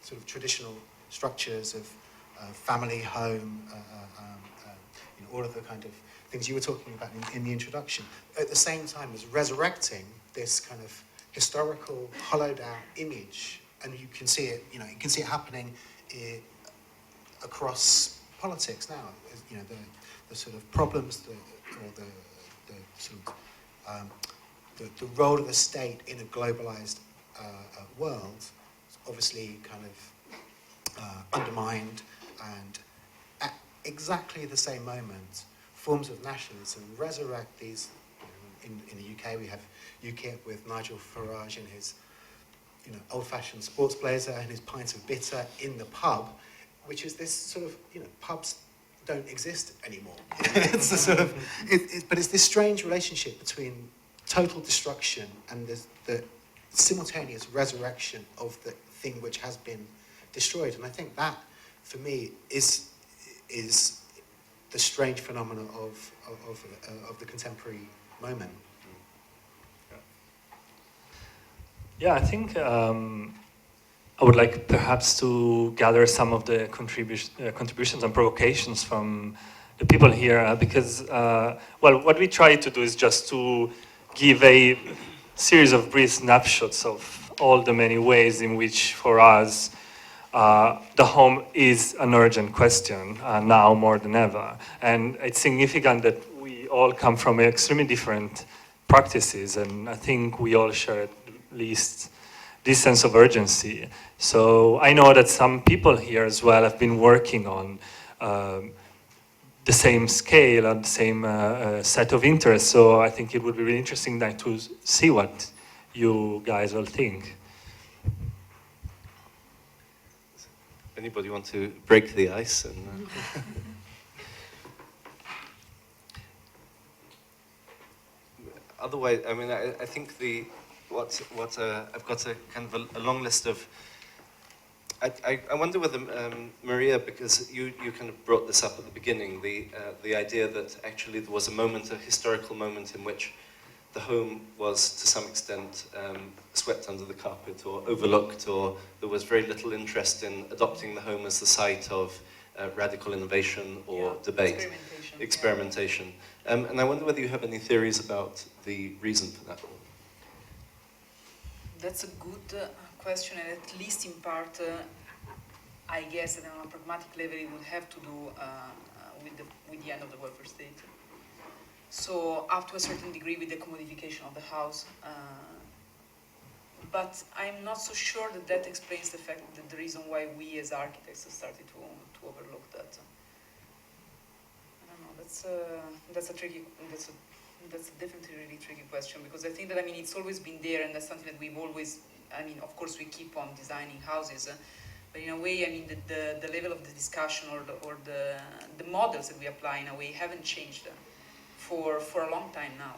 sort of traditional structures of family, home, all of the kind of things you were talking about in the introduction. At the same time as resurrecting this kind of historical, hollowed out image, and you can see it. You can see it happening across politics now. The sort of problems, the role of the state in a globalized world is obviously kind of undermined, and at exactly the same moment, forms of nationalism resurrect these. In the UK, we have UKIP with Nigel Farage in his old-fashioned sports blazer and his pints of bitter in the pub, which is this sort of, pubs don't exist anymore. It's a sort of, but it's this strange relationship between total destruction and the simultaneous resurrection of the thing which has been destroyed. And I think that, for me, is the strange phenomenon of the contemporary moment. Yeah, I think I would like perhaps to gather some of the contributions and provocations from the people here, because, well, what we try to do is just to give a series of brief snapshots of all the many ways in which, for us, the home is an urgent question now more than ever. And it's significant that we all come from extremely different practices, and I think we all share at least this sense of urgency. So I know that some people here as well have been working on the same scale and the same set of interests. So I think it would be really interesting to see what you guys all think. Anybody want to break the ice? And, otherwise, I mean, I think I've got a kind of a long list of. I wonder whether Maria, because you kind of brought this up at the beginning, the idea that actually there was a historical moment in which the home was to some extent swept under the carpet or overlooked, or there was very little interest in adopting the home as the site of radical innovation or debate, experimentation. And I wonder whether you have any theories about the reason for that. That's a good question, and at least in part, I guess that on a pragmatic level it would have to do with the end of the welfare state. So up to a certain degree with the commodification of the house. But I'm not so sure that that explains the fact that the reason why we as architects have started to overlook that. I don't know. That's definitely a really tricky question, because I think that, I mean, it's always been there, and that's something that we've always, I mean, of course we keep on designing houses, but in a way, I mean, the level of the discussion or the models that we apply in a way haven't changed for a long time now.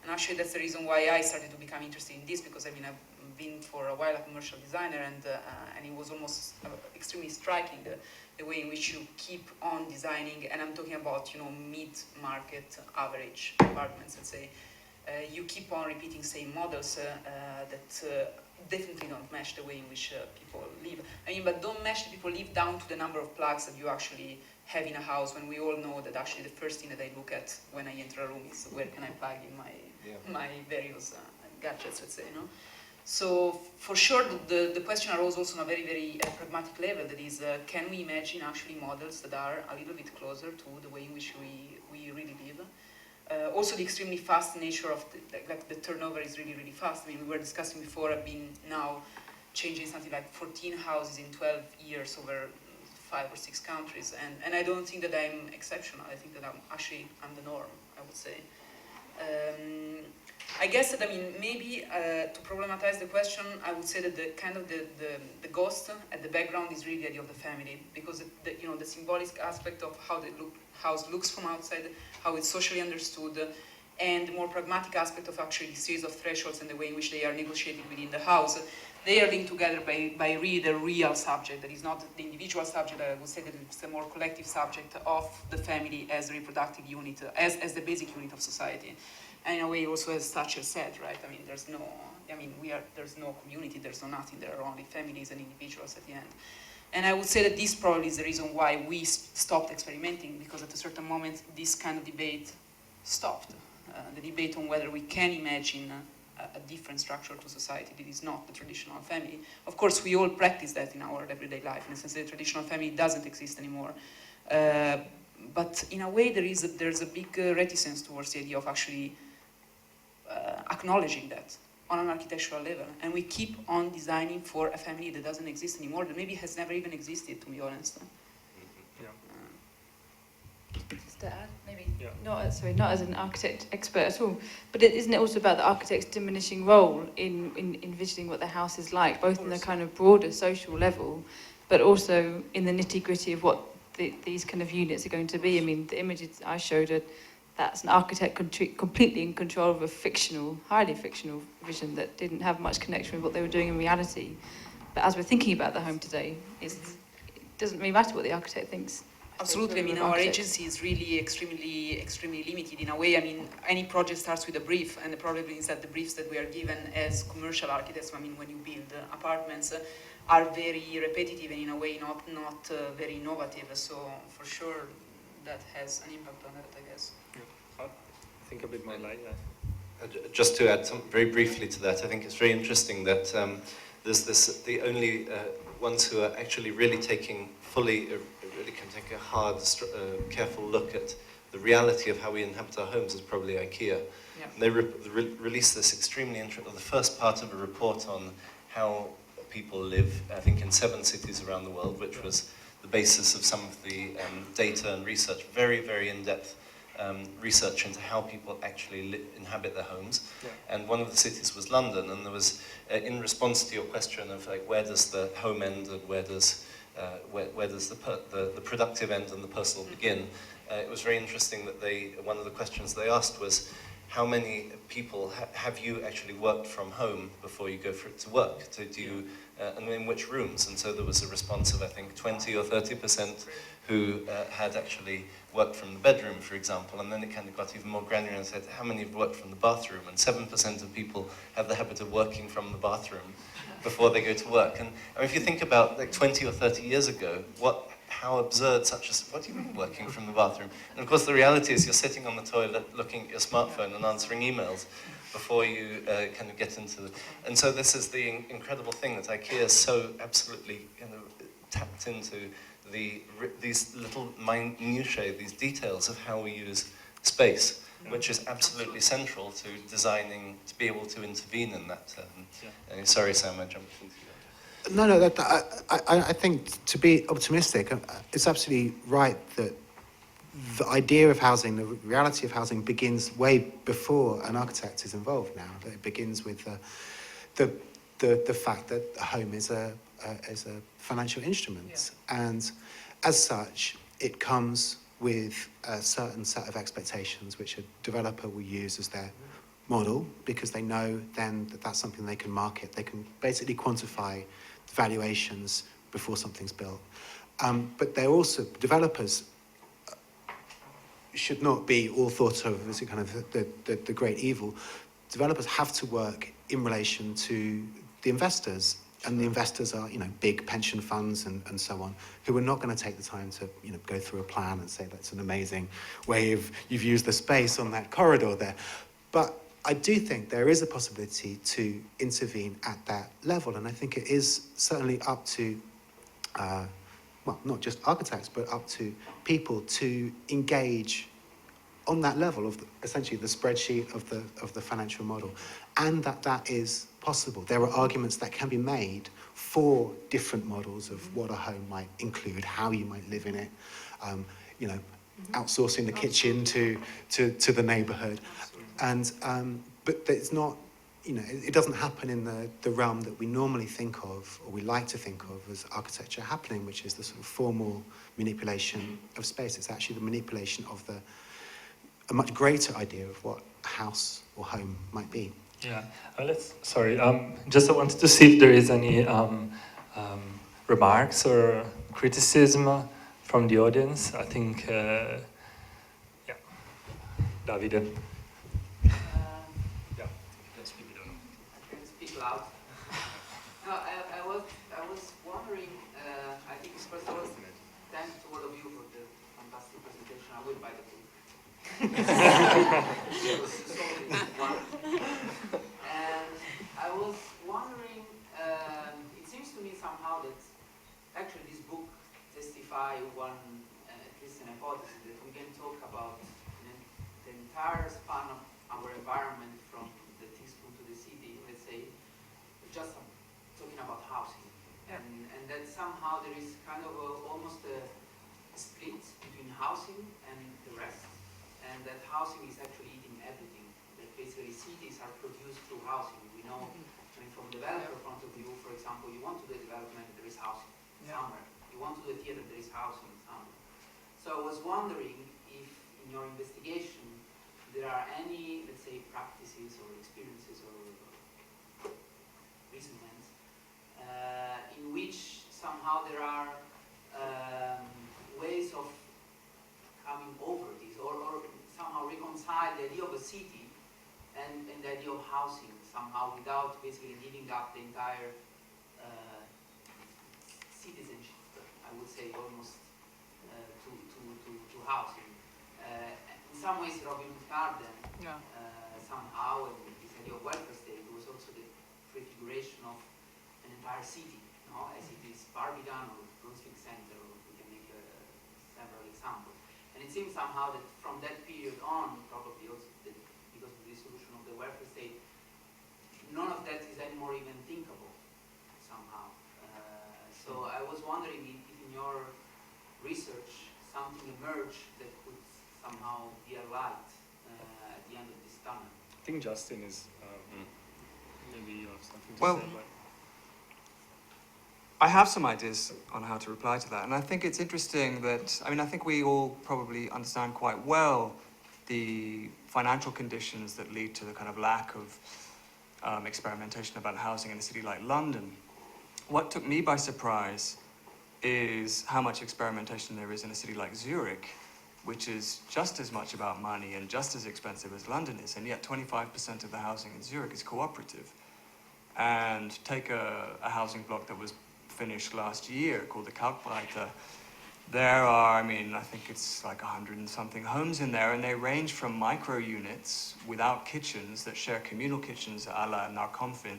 And actually that's the reason why I started to become interested in this, because I mean, I've been for a while a commercial designer, and it was almost extremely striking the way in which you keep on designing, and I'm talking about, you know, mid-market average apartments, let's say. You keep on repeating same models that definitely don't match the way in which people live. I mean, but don't match the people live down to the number of plugs that you actually have in a house, when we all know that actually the first thing that I look at when I enter a room is where can I plug in my various gadgets, let's say, you know? So for sure, the question arose also on a very, very pragmatic level. That is, can we imagine actually models that are a little bit closer to the way in which we really live? Also, the extremely fast nature of the turnover is really, really fast. I mean, we were discussing before, I've been now changing something like 14 houses in 12 years over 5 or 6 countries, and I don't think that I'm exceptional. I think that I'm the norm, I would say. I guess that, I mean, maybe to problematize the question, I would say that the ghost at the background is really the idea of the family, because you know, the symbolic aspect of how the house looks from outside, how it's socially understood, and the more pragmatic aspect of actually the series of thresholds and the way in which they are negotiated within the house, they are linked together by really the real subject. That is not the individual subject. I would say that it's the more collective subject of the family as a reproductive unit, as the basic unit of society. And in a way, also as Thatcher said, right? I mean, there's no community, there's no nothing. There are only families and individuals at the end. And I would say that this probably is the reason why we stopped experimenting, because at a certain moment, this kind of debate stopped. The debate on whether we can imagine a different structure to society that is not the traditional family. Of course, we all practice that in our everyday life, in the sense that the traditional family doesn't exist anymore. But in a way, there's a big reticence towards the idea of actually acknowledging that on an architectural level. And we keep on designing for a family that doesn't exist anymore, that maybe has never even existed, to be honest. Just to add, maybe not as an architect expert at all, but isn't it also about the architect's diminishing role in envisioning what the house is like, both in the kind of broader social level, but also in the nitty-gritty of what these kind of units are going to be? I mean, the images I showed that's an architect completely in control of a fictional, highly fictional vision that didn't have much connection with what they were doing in reality. But as we're thinking about the home today, it doesn't really matter what the architect thinks. Absolutely. I mean, our agency is really extremely limited in a way. I mean, any project starts with a brief, and the problem is that the briefs that we are given as commercial architects, I mean, when you build apartments, are very repetitive and in a way not very innovative. So for sure, that has an impact on it, I guess. I think a bit more like that. Just to add very briefly to that, I think it's very interesting that the only ones who are actually really taking really can take a hard, careful look at the reality of how we inhabit our homes is probably IKEA. Yeah. They released this extremely interesting, the first part of a report on how people live, I think in 7 cities around the world, which was the basis of some of the data and research, very, very in-depth research into how people actually inhabit their homes. Yeah. And one of the cities was London, and there was, in response to your question of like, where does the home end and where does the productive end and the personal begin, it was very interesting that one of the questions they asked was, how many people have you actually worked from home before you go to work? And in which rooms? And so there was a response of, I think, 20 or 30% who had actually worked from the bedroom, for example, and then it kind of got even more granular and said, how many have worked from the bathroom? And 7% of people have the habit of working from the bathroom before they go to work. And I mean, if you think about like 20 or 30 years ago, how absurd what do you mean working from the bathroom? And of course the reality is you're sitting on the toilet looking at your smartphone and answering emails before you kind of get into and so this is the incredible thing that IKEA is so absolutely tapped into these little minutiae, these details of how we use space. which is absolutely central to designing, to be able to intervene in that. Sorry, Sam, I jumped into you. No, I think to be optimistic, it's absolutely right that the idea of housing, the reality of housing begins way before an architect is involved now. It begins with the fact that a home is a financial instrument. Yeah. And as such, it comes with a certain set of expectations which a developer will use as their model, because they know then that that's something they can market. They can basically quantify valuations before something's built. But they're also, developers should not be all thought of as a kind of the great evil. Developers have to work in relation to the investors, and the investors are, big pension funds and so on, who are not going to take the time to, go through a plan and say that's an amazing way you've used the space on that corridor there. But I do think there is a possibility to intervene at that level, and I think it is certainly up to, well, not just architects, but up to people to engage on that level of essentially the spreadsheet of the financial model, and that is possible. There are arguments that can be made for different models of what a home might include, how you might live in it, outsourcing the kitchen to the neighbourhood, and but it's not, it doesn't happen in the realm that we normally think of, or we like to think of as architecture happening, which is the sort of formal manipulation of space. It's actually the manipulation of a much greater idea of what a house or home might be. Yeah, sorry, just I wanted to see if there is any remarks or criticism from the audience. I think, yeah, Davide. Yeah, can speak loud. No, I was wondering, I think first of all, thanks to all of you for the fantastic presentation. I will buy the book. And I was wondering, it seems to me somehow that actually this book testifies one, at least an hypothesis, that we can talk about the entire span of our environment from the teaspoon to the city, let's say, just talking about housing. Yeah. And that somehow there is kind of almost a split between housing and the rest. And that housing is actually eating everything. That basically cities are produced through housing. We know, I mean, from developer point of view, for example, you want to do development, there is housing somewhere. You want to do a theater, there is housing somewhere. So I was wondering if in your investigation there are any, let's say, practices or experiences or recent ones in which somehow there are ways of coming over this, or somehow reconcile the idea of a city and the idea of housing somehow, without basically giving up the entire citizenship, I would say, almost to housing. In some ways, Robin Hood Garden, somehow, and this idea of welfare state was also the prefiguration of an entire city, as it is Barbican or Brunswick Center, or we can make several examples. And it seems somehow that from that period on, probably also because of the dissolution of the welfare state, none of that is anymore even thinkable somehow. So I was wondering if in your research something emerged that could somehow be a light at the end of this tunnel. I think Justin is, maybe you have something to Well, say about it. I have some ideas on how to reply to that, and I think it's interesting that, I mean, I think we all probably understand quite well the financial conditions that lead to the kind of lack of experimentation about housing in a city like London. What took me by surprise is how much experimentation there is in a city like Zurich, which is just as much about money and just as expensive as London is, and yet 25% of the housing in Zurich is cooperative. And take a housing block that was finished last year called the Kalkbreite. There are, I mean, I think it's like 100 and something homes in there, and they range from micro units without kitchens that share communal kitchens a la Narkomfin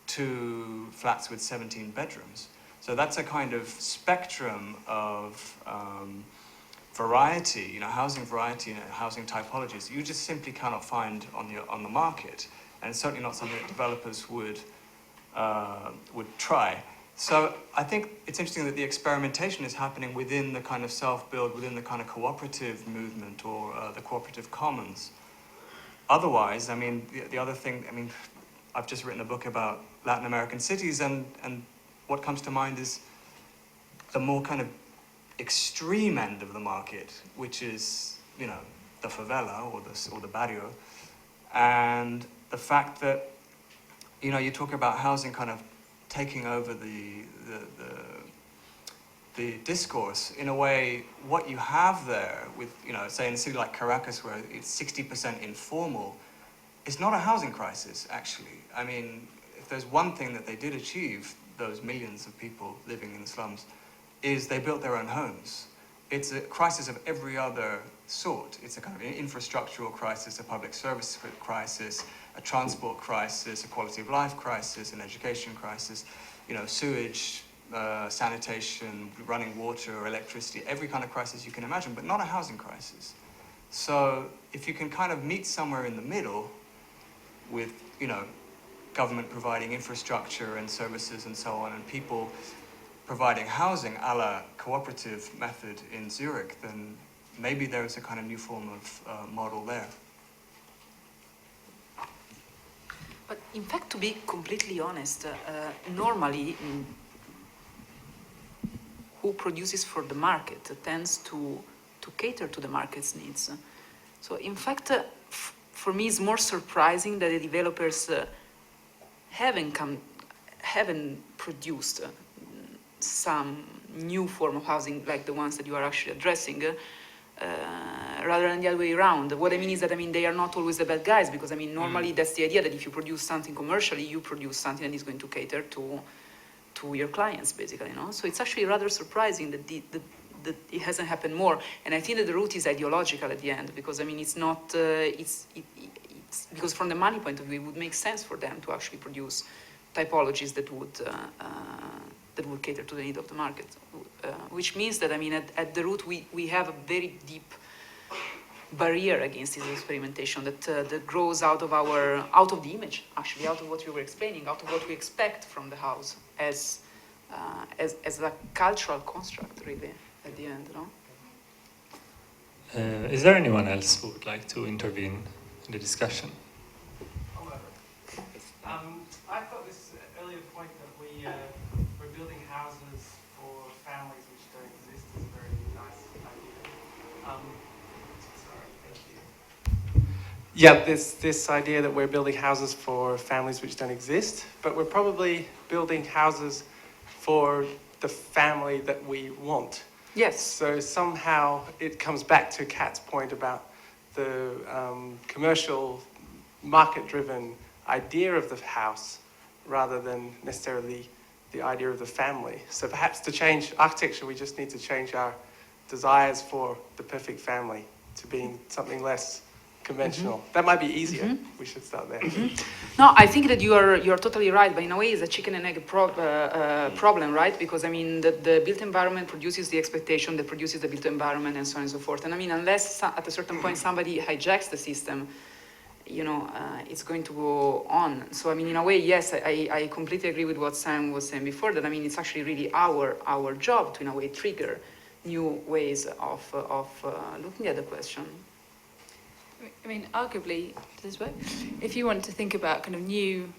to flats with 17 bedrooms. So that's a kind of spectrum of variety, housing variety, housing typologies, you just simply cannot find on the market, and it's certainly not something that developers would try. So I think it's interesting that the experimentation is happening within the kind of self-build, within the kind of cooperative movement or the cooperative commons. Otherwise, I mean, the other thing, I mean, I've just written a book about Latin American cities, and what comes to mind is the more kind of extreme end of the market, which is, the favela or the barrio, and the fact that, you talk about housing kind of taking over the discourse. In a way, what you have there with, say in a city like Caracas where it's 60% informal, it's not a housing crisis, actually. I mean, if there's one thing that they did achieve, those millions of people living in the slums, is they built their own homes. It's a crisis of every other sort. It's a kind of an infrastructural crisis, a public service crisis, a transport crisis, a quality of life crisis, an education crisis, sewage, sanitation, running water, electricity, every kind of crisis you can imagine, but not a housing crisis. So if you can kind of meet somewhere in the middle with, government providing infrastructure and services and so on, and people providing housing a la cooperative method in Zurich, then maybe there's a kind of new form of model there. But in fact, to be completely honest, normally who produces for the market tends to cater to the market's needs. So in fact, for me, it's more surprising that the developers haven't produced some new form of housing like the ones that you are actually addressing, rather than the other way around. What I mean is that, they are not always the bad guys, because, normally that's the idea, that if you produce something commercially, you produce something that is going to cater to your clients, basically, So it's actually rather surprising that that it hasn't happened more. And I think that the root is ideological at the end, because, it's not, it's because from the money point of view, it would make sense for them to actually produce typologies that would cater to the need of the market, which means that, at the root, we have a very deep barrier against this experimentation that grows out of the image, actually, out of what you were explaining, out of what we expect from the house as a cultural construct, really, at the end, Is there anyone else who would like to intervene in the discussion? I thought this earlier point that we're building houses for families which don't exist is a very nice idea. Sorry, thank you. Yeah, this idea that we're building houses for families which don't exist, but we're probably building houses for the family that we want. Yes. So somehow it comes back to Kat's point about the commercial, market-driven idea of the house rather than necessarily the idea of the family. So perhaps to change architecture, we just need to change our desires for the perfect family to being something less conventional. That might be easier. We should start there. No, I think that you are totally right, but in a way it's a chicken and egg problem, right? Because the built environment produces the expectation that produces the built environment, and so on and so forth. And unless at a certain point somebody hijacks the system, it's going to go on. So in a way, yes, I completely agree with what Sam was saying before, that it's actually really our job to, in a way, trigger new ways of looking at the question. Arguably, does this work? If you want to think about kind of new,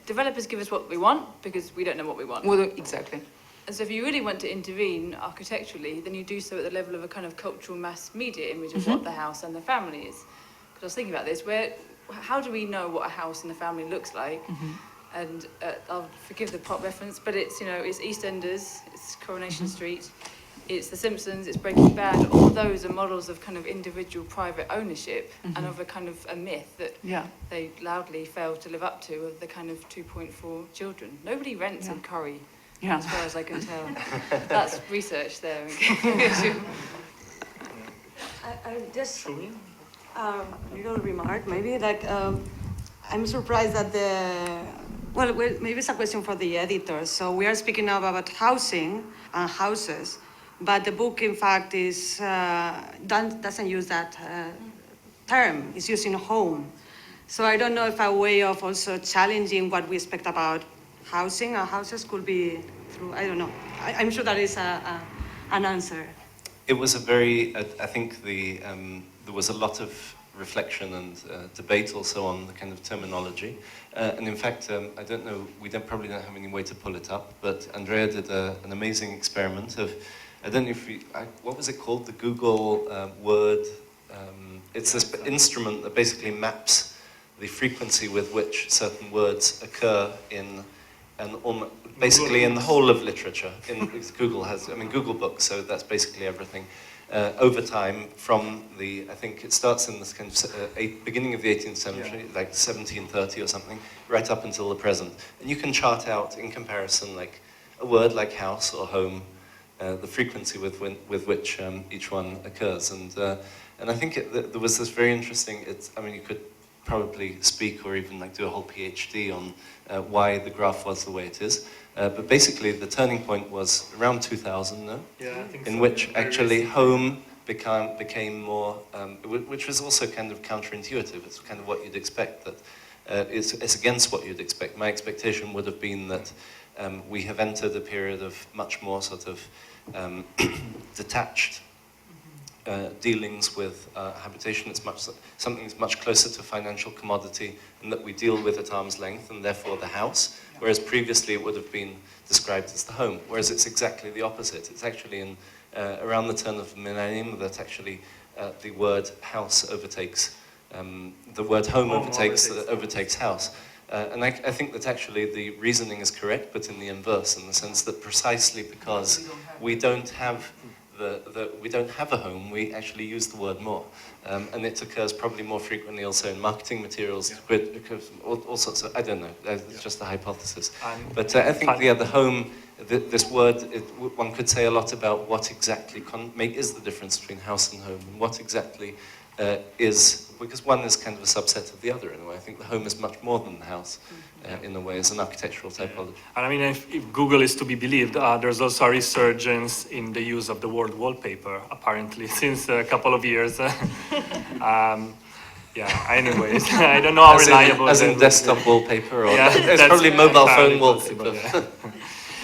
developers give us what we want because we don't know what we want. Well, exactly. And so if you really want to intervene architecturally, then you do so at the level of a kind of cultural mass media image of what the house and the family is. Because I was thinking about this, how do we know what a house and a family looks like? And I'll forgive the pop reference, but it's, it's EastEnders, it's Coronation Street, it's The Simpsons, it's Breaking Bad. All those are models of kind of individual private ownership and of a kind of a myth that they loudly fail to live up to, of the kind of 2.4 children. Nobody rents in Curry, as far as I can tell. That's research there. I just little remark, maybe, I'm surprised that maybe it's a question for the editors. So we are speaking now about housing and houses, But the book, in fact, doesn't use that term. It's using home. So I don't know if a way of also challenging what we expect about housing or houses could be through, I don't know. I'm sure that is an answer. It was a very, I think there was a lot of reflection and debate also on the kind of terminology. And in fact, I don't know, probably don't have any way to pull it up, but Andrea did an amazing experiment of, I don't know if what was it called? The Google word, it's this instrument that basically maps the frequency with which certain words occur in basically in the whole of literature. Google has, Google Books, so that's basically everything. Over time, from I think it starts in this kind of beginning of the 18th century, like 1730 or something, right up until the present. And you can chart out, in comparison, like a word like house or home, the frequency with which each one occurs. And I think there was this very interesting, you could probably speak or even like do a whole PhD on why the graph was the way it is. But basically the turning point was around 2000, no? Yeah, I think in so. which actually home became more, which was also kind of counterintuitive. It's kind of what you'd expect, that it's against what you'd expect. My expectation would have been that we have entered a period of much more sort of detached dealings with habitation. It's something that's much closer to financial commodity, and that we deal with at arm's length, and therefore the house, whereas previously it would have been described as the home, whereas it's exactly the opposite. It's actually around the turn of the millennium that actually the word house overtakes, the word home overtakes house. And I think that actually the reasoning is correct, but in the inverse, in the sense that precisely because we don't have a home, we actually use the word more. And it occurs probably more frequently also in marketing materials, all sorts of, I don't know, it's just a hypothesis. But I think, the home, this word, one could say a lot about what exactly is the difference between house and home, and what exactly is, because one is kind of a subset of the other in a way. I think the home is much more than the house in a way, as an architectural typology. And if Google is to be believed, there's also a resurgence in the use of the word wallpaper, apparently, since a couple of years. Anyways, I don't know how reliable as in desktop wallpaper, or it's probably mobile phone wallpaper. Yeah.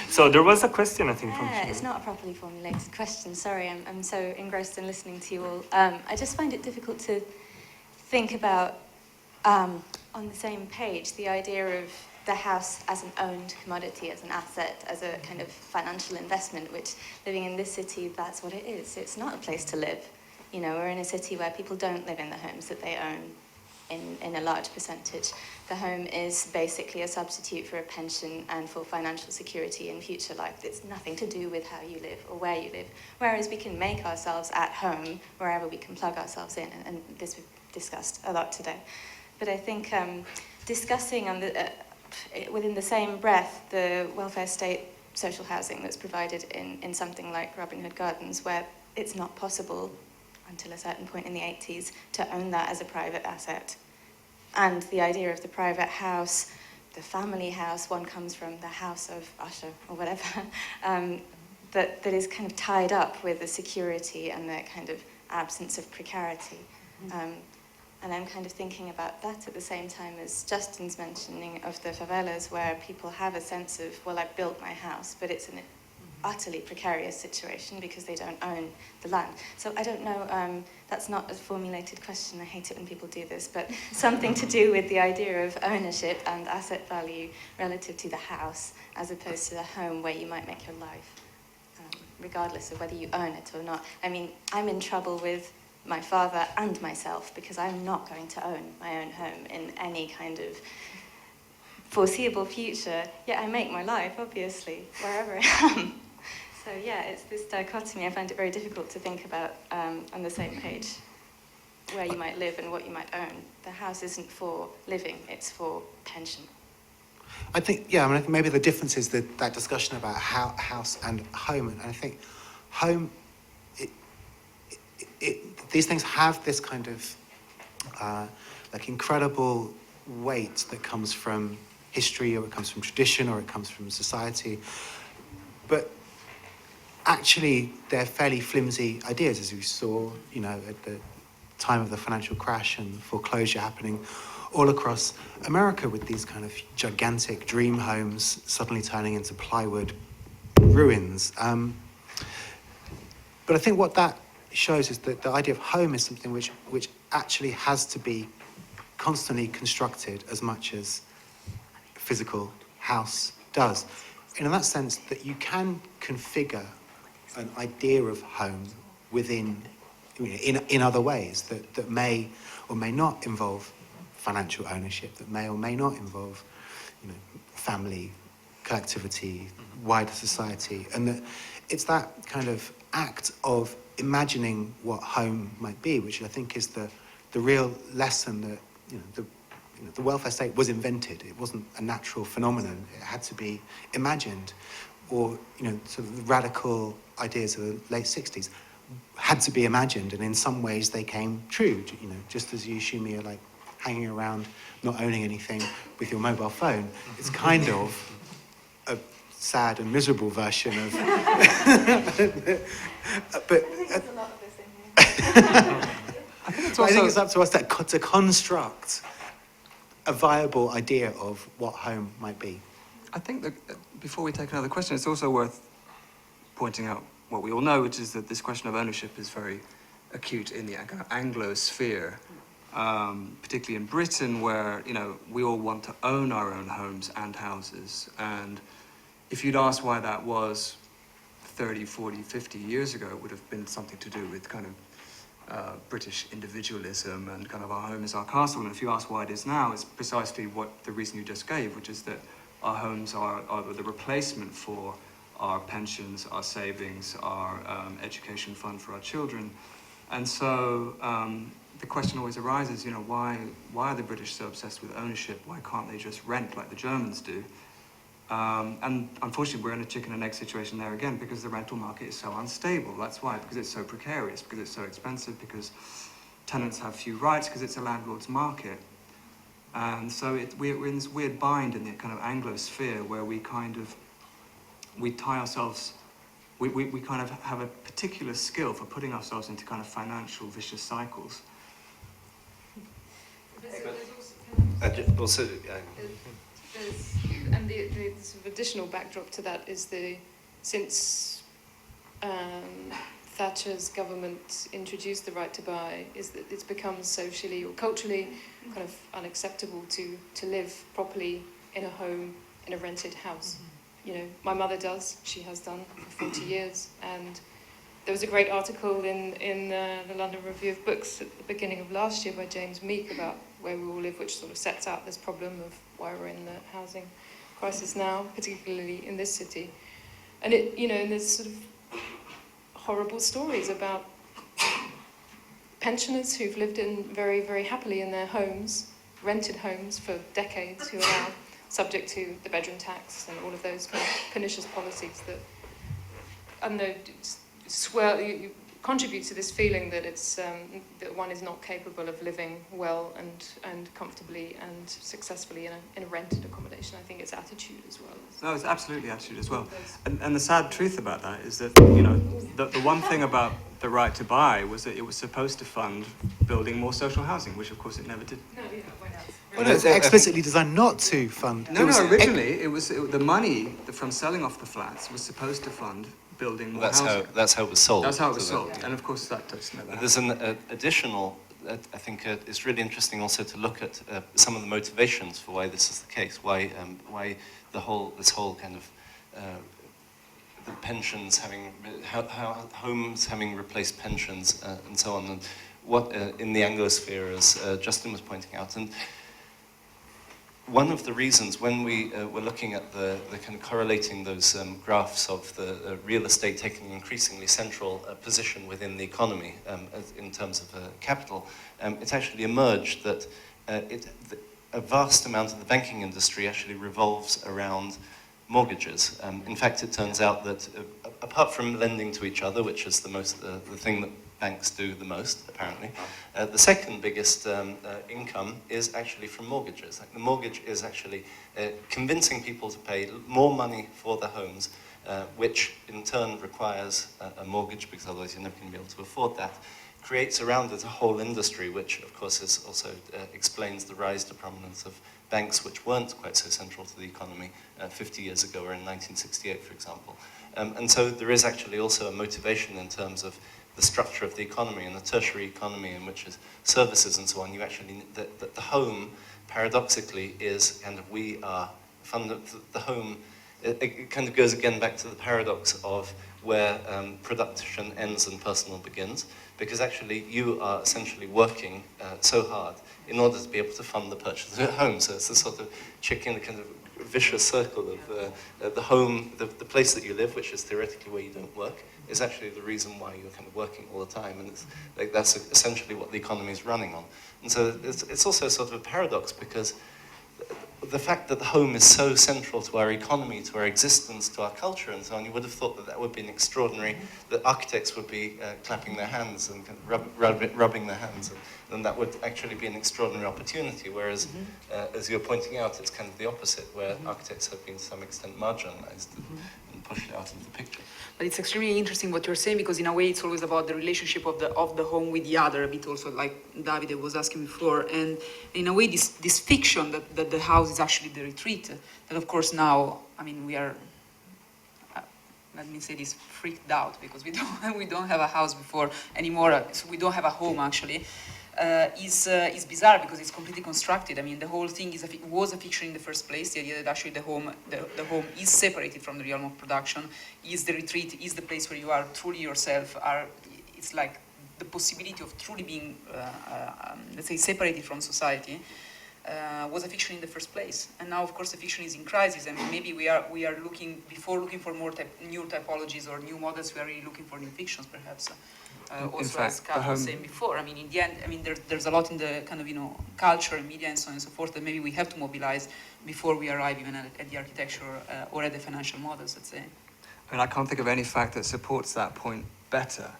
So there was a question, I think, from Yeah, it's not a properly formulated question. Sorry, I'm so engrossed in listening to you all. I just find it difficult to think about, on the same page, the idea of the house as an owned commodity, as an asset, as a kind of financial investment, which living in this city, that's what it is. It's not a place to live. You know, we're in a city where people don't live in the homes that they own in a large percentage. The home is basically a substitute for a pension and for financial security in future life. It's nothing to do with how you live or where you live. Whereas we can make ourselves at home wherever we can plug ourselves in, and this we've discussed a lot today. But I think discussing on within the same breath the welfare state social housing that's provided in something like Robin Hood Gardens, where it's not possible until a certain point in the 80s to own that as a private asset. And the idea of the private house, the family house, one comes from the house of Usher or whatever, that is kind of tied up with the security and the kind of absence of precarity. And I'm kind of thinking about that at the same time as Justin's mentioning of the favelas, where people have a sense of, well, I built my house, but it's an utterly precarious situation because they don't own the land. So I don't know, that's not a formulated question, I hate it when people do this, but something to do with the idea of ownership and asset value relative to the house, as opposed to the home where you might make your life, regardless of whether you own it or not. I mean, I'm in trouble with my father and myself because I'm not going to own my own home in any kind of foreseeable future, yet I make my life, obviously, wherever I am. So yeah, it's this dichotomy. I find it very difficult to think about on the same page, where you might live and what you might own. The house isn't for living, it's for pension. I think, I think maybe the difference is that discussion about house and home. And I think home, these things have this kind of like incredible weight that comes from history, or it comes from tradition, or it comes from society. But actually they're fairly flimsy ideas, as we saw, you know, at the time of the financial crash and foreclosure happening all across America, with these kind of gigantic dream homes suddenly turning into plywood ruins. But I think what that shows is that the idea of home is something which actually has to be constantly constructed as much as physical house does. And in that sense, that you can configure an idea of home within, in other ways that may or may not involve financial ownership, that may or may not involve, you know, family, collectivity, wider society, and that it's that kind of act of imagining what home might be, which I think is the real lesson that, you know, the welfare state was invented. It wasn't a natural phenomenon. It had to be imagined, or, you know, sort of the radical ideas of the late 60s had to be imagined, and in some ways they came true. You know, just as you, Shumi, are like hanging around, not owning anything with your mobile phone. It's kind of a sad and miserable version of. But I think it's up to us to construct a viable idea of what home might be. I think that before we take another question, it's also worth pointing out what we all know, which is that this question of ownership is very acute in the Anglo sphere, particularly in Britain, where, you know, we all want to own our own homes and houses. And if you'd asked why that was 30, 40, 50 years ago, it would have been something to do with kind of British individualism and kind of our home is our castle. And if you ask why it is now, it's precisely the reason you just gave, which is that our homes are the replacement for our pensions, our savings, our education fund for our children. And so the question always arises, you know, why are the British so obsessed with ownership? Why can't they just rent like the Germans do? And unfortunately, we're in a chicken and egg situation there again, because the rental market is so unstable. That's why, because it's so precarious, because it's so expensive, because tenants have few rights, because it's a landlord's market. And so we're in this weird bind in the kind of Anglo sphere where we kind of, we tie ourselves, we kind of have a particular skill for putting ourselves into kind of financial vicious cycles. Also, and the sort of additional backdrop to that is since Thatcher's government introduced the right to buy, is that it's become socially or culturally kind of unacceptable to live properly in a home, in a rented house. You know, my mother does, she has done for 40 years, and there was a great article in the London Review of Books at the beginning of last year by James Meek about where we all live, which sort of sets out this problem of why we're in the housing crisis now, particularly in this city. And it, you know, and there's sort of horrible stories about pensioners who've lived in very, very happily in their homes, rented homes for decades, who are now subject to the bedroom tax and all of those kind of pernicious policies that, I don't know, you contribute to this feeling that it's that one is not capable of living well and comfortably and successfully in a rented accommodation. I think it's attitude as well. No, it's absolutely attitude as well. And the sad truth about that is that, you know, the one thing about the right to buy was that it was supposed to fund building more social housing, which of course it never did. No, yeah, why not? Well, no, it's explicitly designed not to fund. No, originally the money from selling off the flats was supposed to fund building more housing. That's how it was sold. That's how it was sold, and of course that does never happen. There's an additional, I think it's really interesting also to look at some of the motivations for why this is the case, why this whole kind of the pensions having, how homes having replaced pensions and so on, and what in the Anglosphere, as Justin was pointing out. And one of the reasons when we were looking at the kind of correlating those graphs of the real estate taking an increasingly central position within the economy in terms of capital, it actually emerged that a vast amount of the banking industry actually revolves around mortgages. In fact, it turns out that apart from lending to each other, which is the thing that banks do the most, apparently, the second biggest income is actually from mortgages. Like, the mortgage is actually convincing people to pay more money for their homes which in turn requires a mortgage, because otherwise you're never going to be able to afford that, creates around it a whole industry, which of course is also explains the rise to prominence of banks which weren't quite so central to the economy 50 years ago or in 1968, for example. And so there is actually also a motivation in terms of the structure of the economy and the tertiary economy, in which is services and so on. You actually, the home, paradoxically, is kind of, the home, it kind of goes again back to the paradox of where production ends and personal begins, because actually you are essentially working so hard in order to be able to fund the purchase of a home. So it's a sort of chicken, kind of vicious circle of the home, the place that you live, which is theoretically where you don't work, is actually the reason why you're kind of working all the time. And it's like that's essentially what the economy is running on. And so it's also sort of a paradox, because the fact that the home is so central to our economy, to our existence, to our culture and so on, you would have thought that that would be an extraordinary, that architects would be clapping their hands and kind of rubbing their hands, and that would actually be an extraordinary opportunity, whereas, as you're pointing out, it's kind of the opposite, where architects have been to some extent marginalized and pushed out of the picture. But it's extremely interesting what you're saying, because in a way it's always about the relationship of the home with the other, a bit also like Davide was asking before. And in a way this fiction that the house is actually the retreat, that of course now, I mean, we are, let me say this, freaked out, because we don't have a house before anymore, so we don't have a home actually. Is bizarre, because it's completely constructed. I mean, the whole thing was a fiction in the first place. The idea that actually the home is separated from the realm of production, is the retreat, is the place where you are truly yourself. It's like the possibility of truly being, let's say, separated from society. Was a fiction in the first place, and now of course the fiction is in crisis. I mean, maybe we are looking for more new typologies or new models. We are really looking for new fictions, perhaps. Also, as Kat was saying before, I mean, in the end, I mean, there's a lot in the kind of, culture and media and so on and so forth that maybe we have to mobilize before we arrive even at the architecture or at the financial models, let's say. I mean, I can't think of any fact that supports that point better.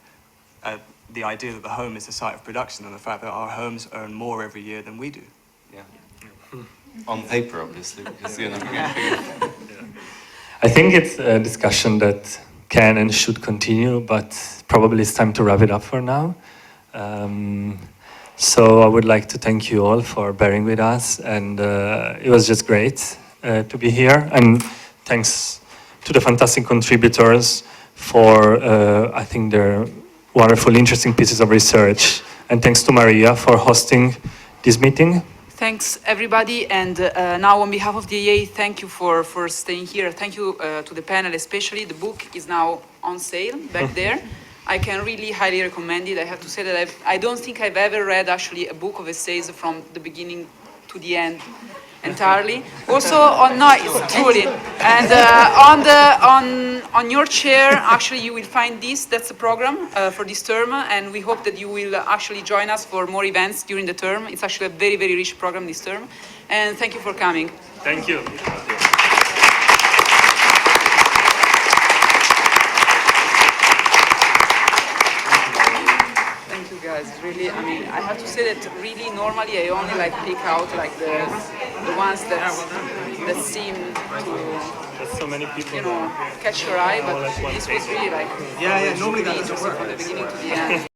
The idea that the home is the site of production, and the fact that our homes earn more every year than we do. Yeah. On paper, obviously, because I think it's a discussion that can and should continue, but probably it's time to wrap it up for now. So I would like to thank you all for bearing with us, and it was just great to be here. And thanks to the fantastic contributors for, I think, their wonderful, interesting pieces of research. And thanks to Maria for hosting this meeting. Thanks, everybody. And now, on behalf of the AA, thank you for staying here. Thank you to the panel, especially. The book is now on sale back there. I can really highly recommend it. I have to say that I don't think I've ever read, actually, a book of essays from the beginning to the end entirely. Also, truly. And on your chair, actually, you will find this. That's the program for this term, and we hope that you will actually join us for more events during the term. It's actually a very, very rich program this term. And thank you for coming. Thank you. Thank you, guys. Really, I mean, I have to say that really, normally, I only pick out the ones that seem to, There's so many people, catch your eye, but this was really normally that doesn't interesting work. from the beginning to the end.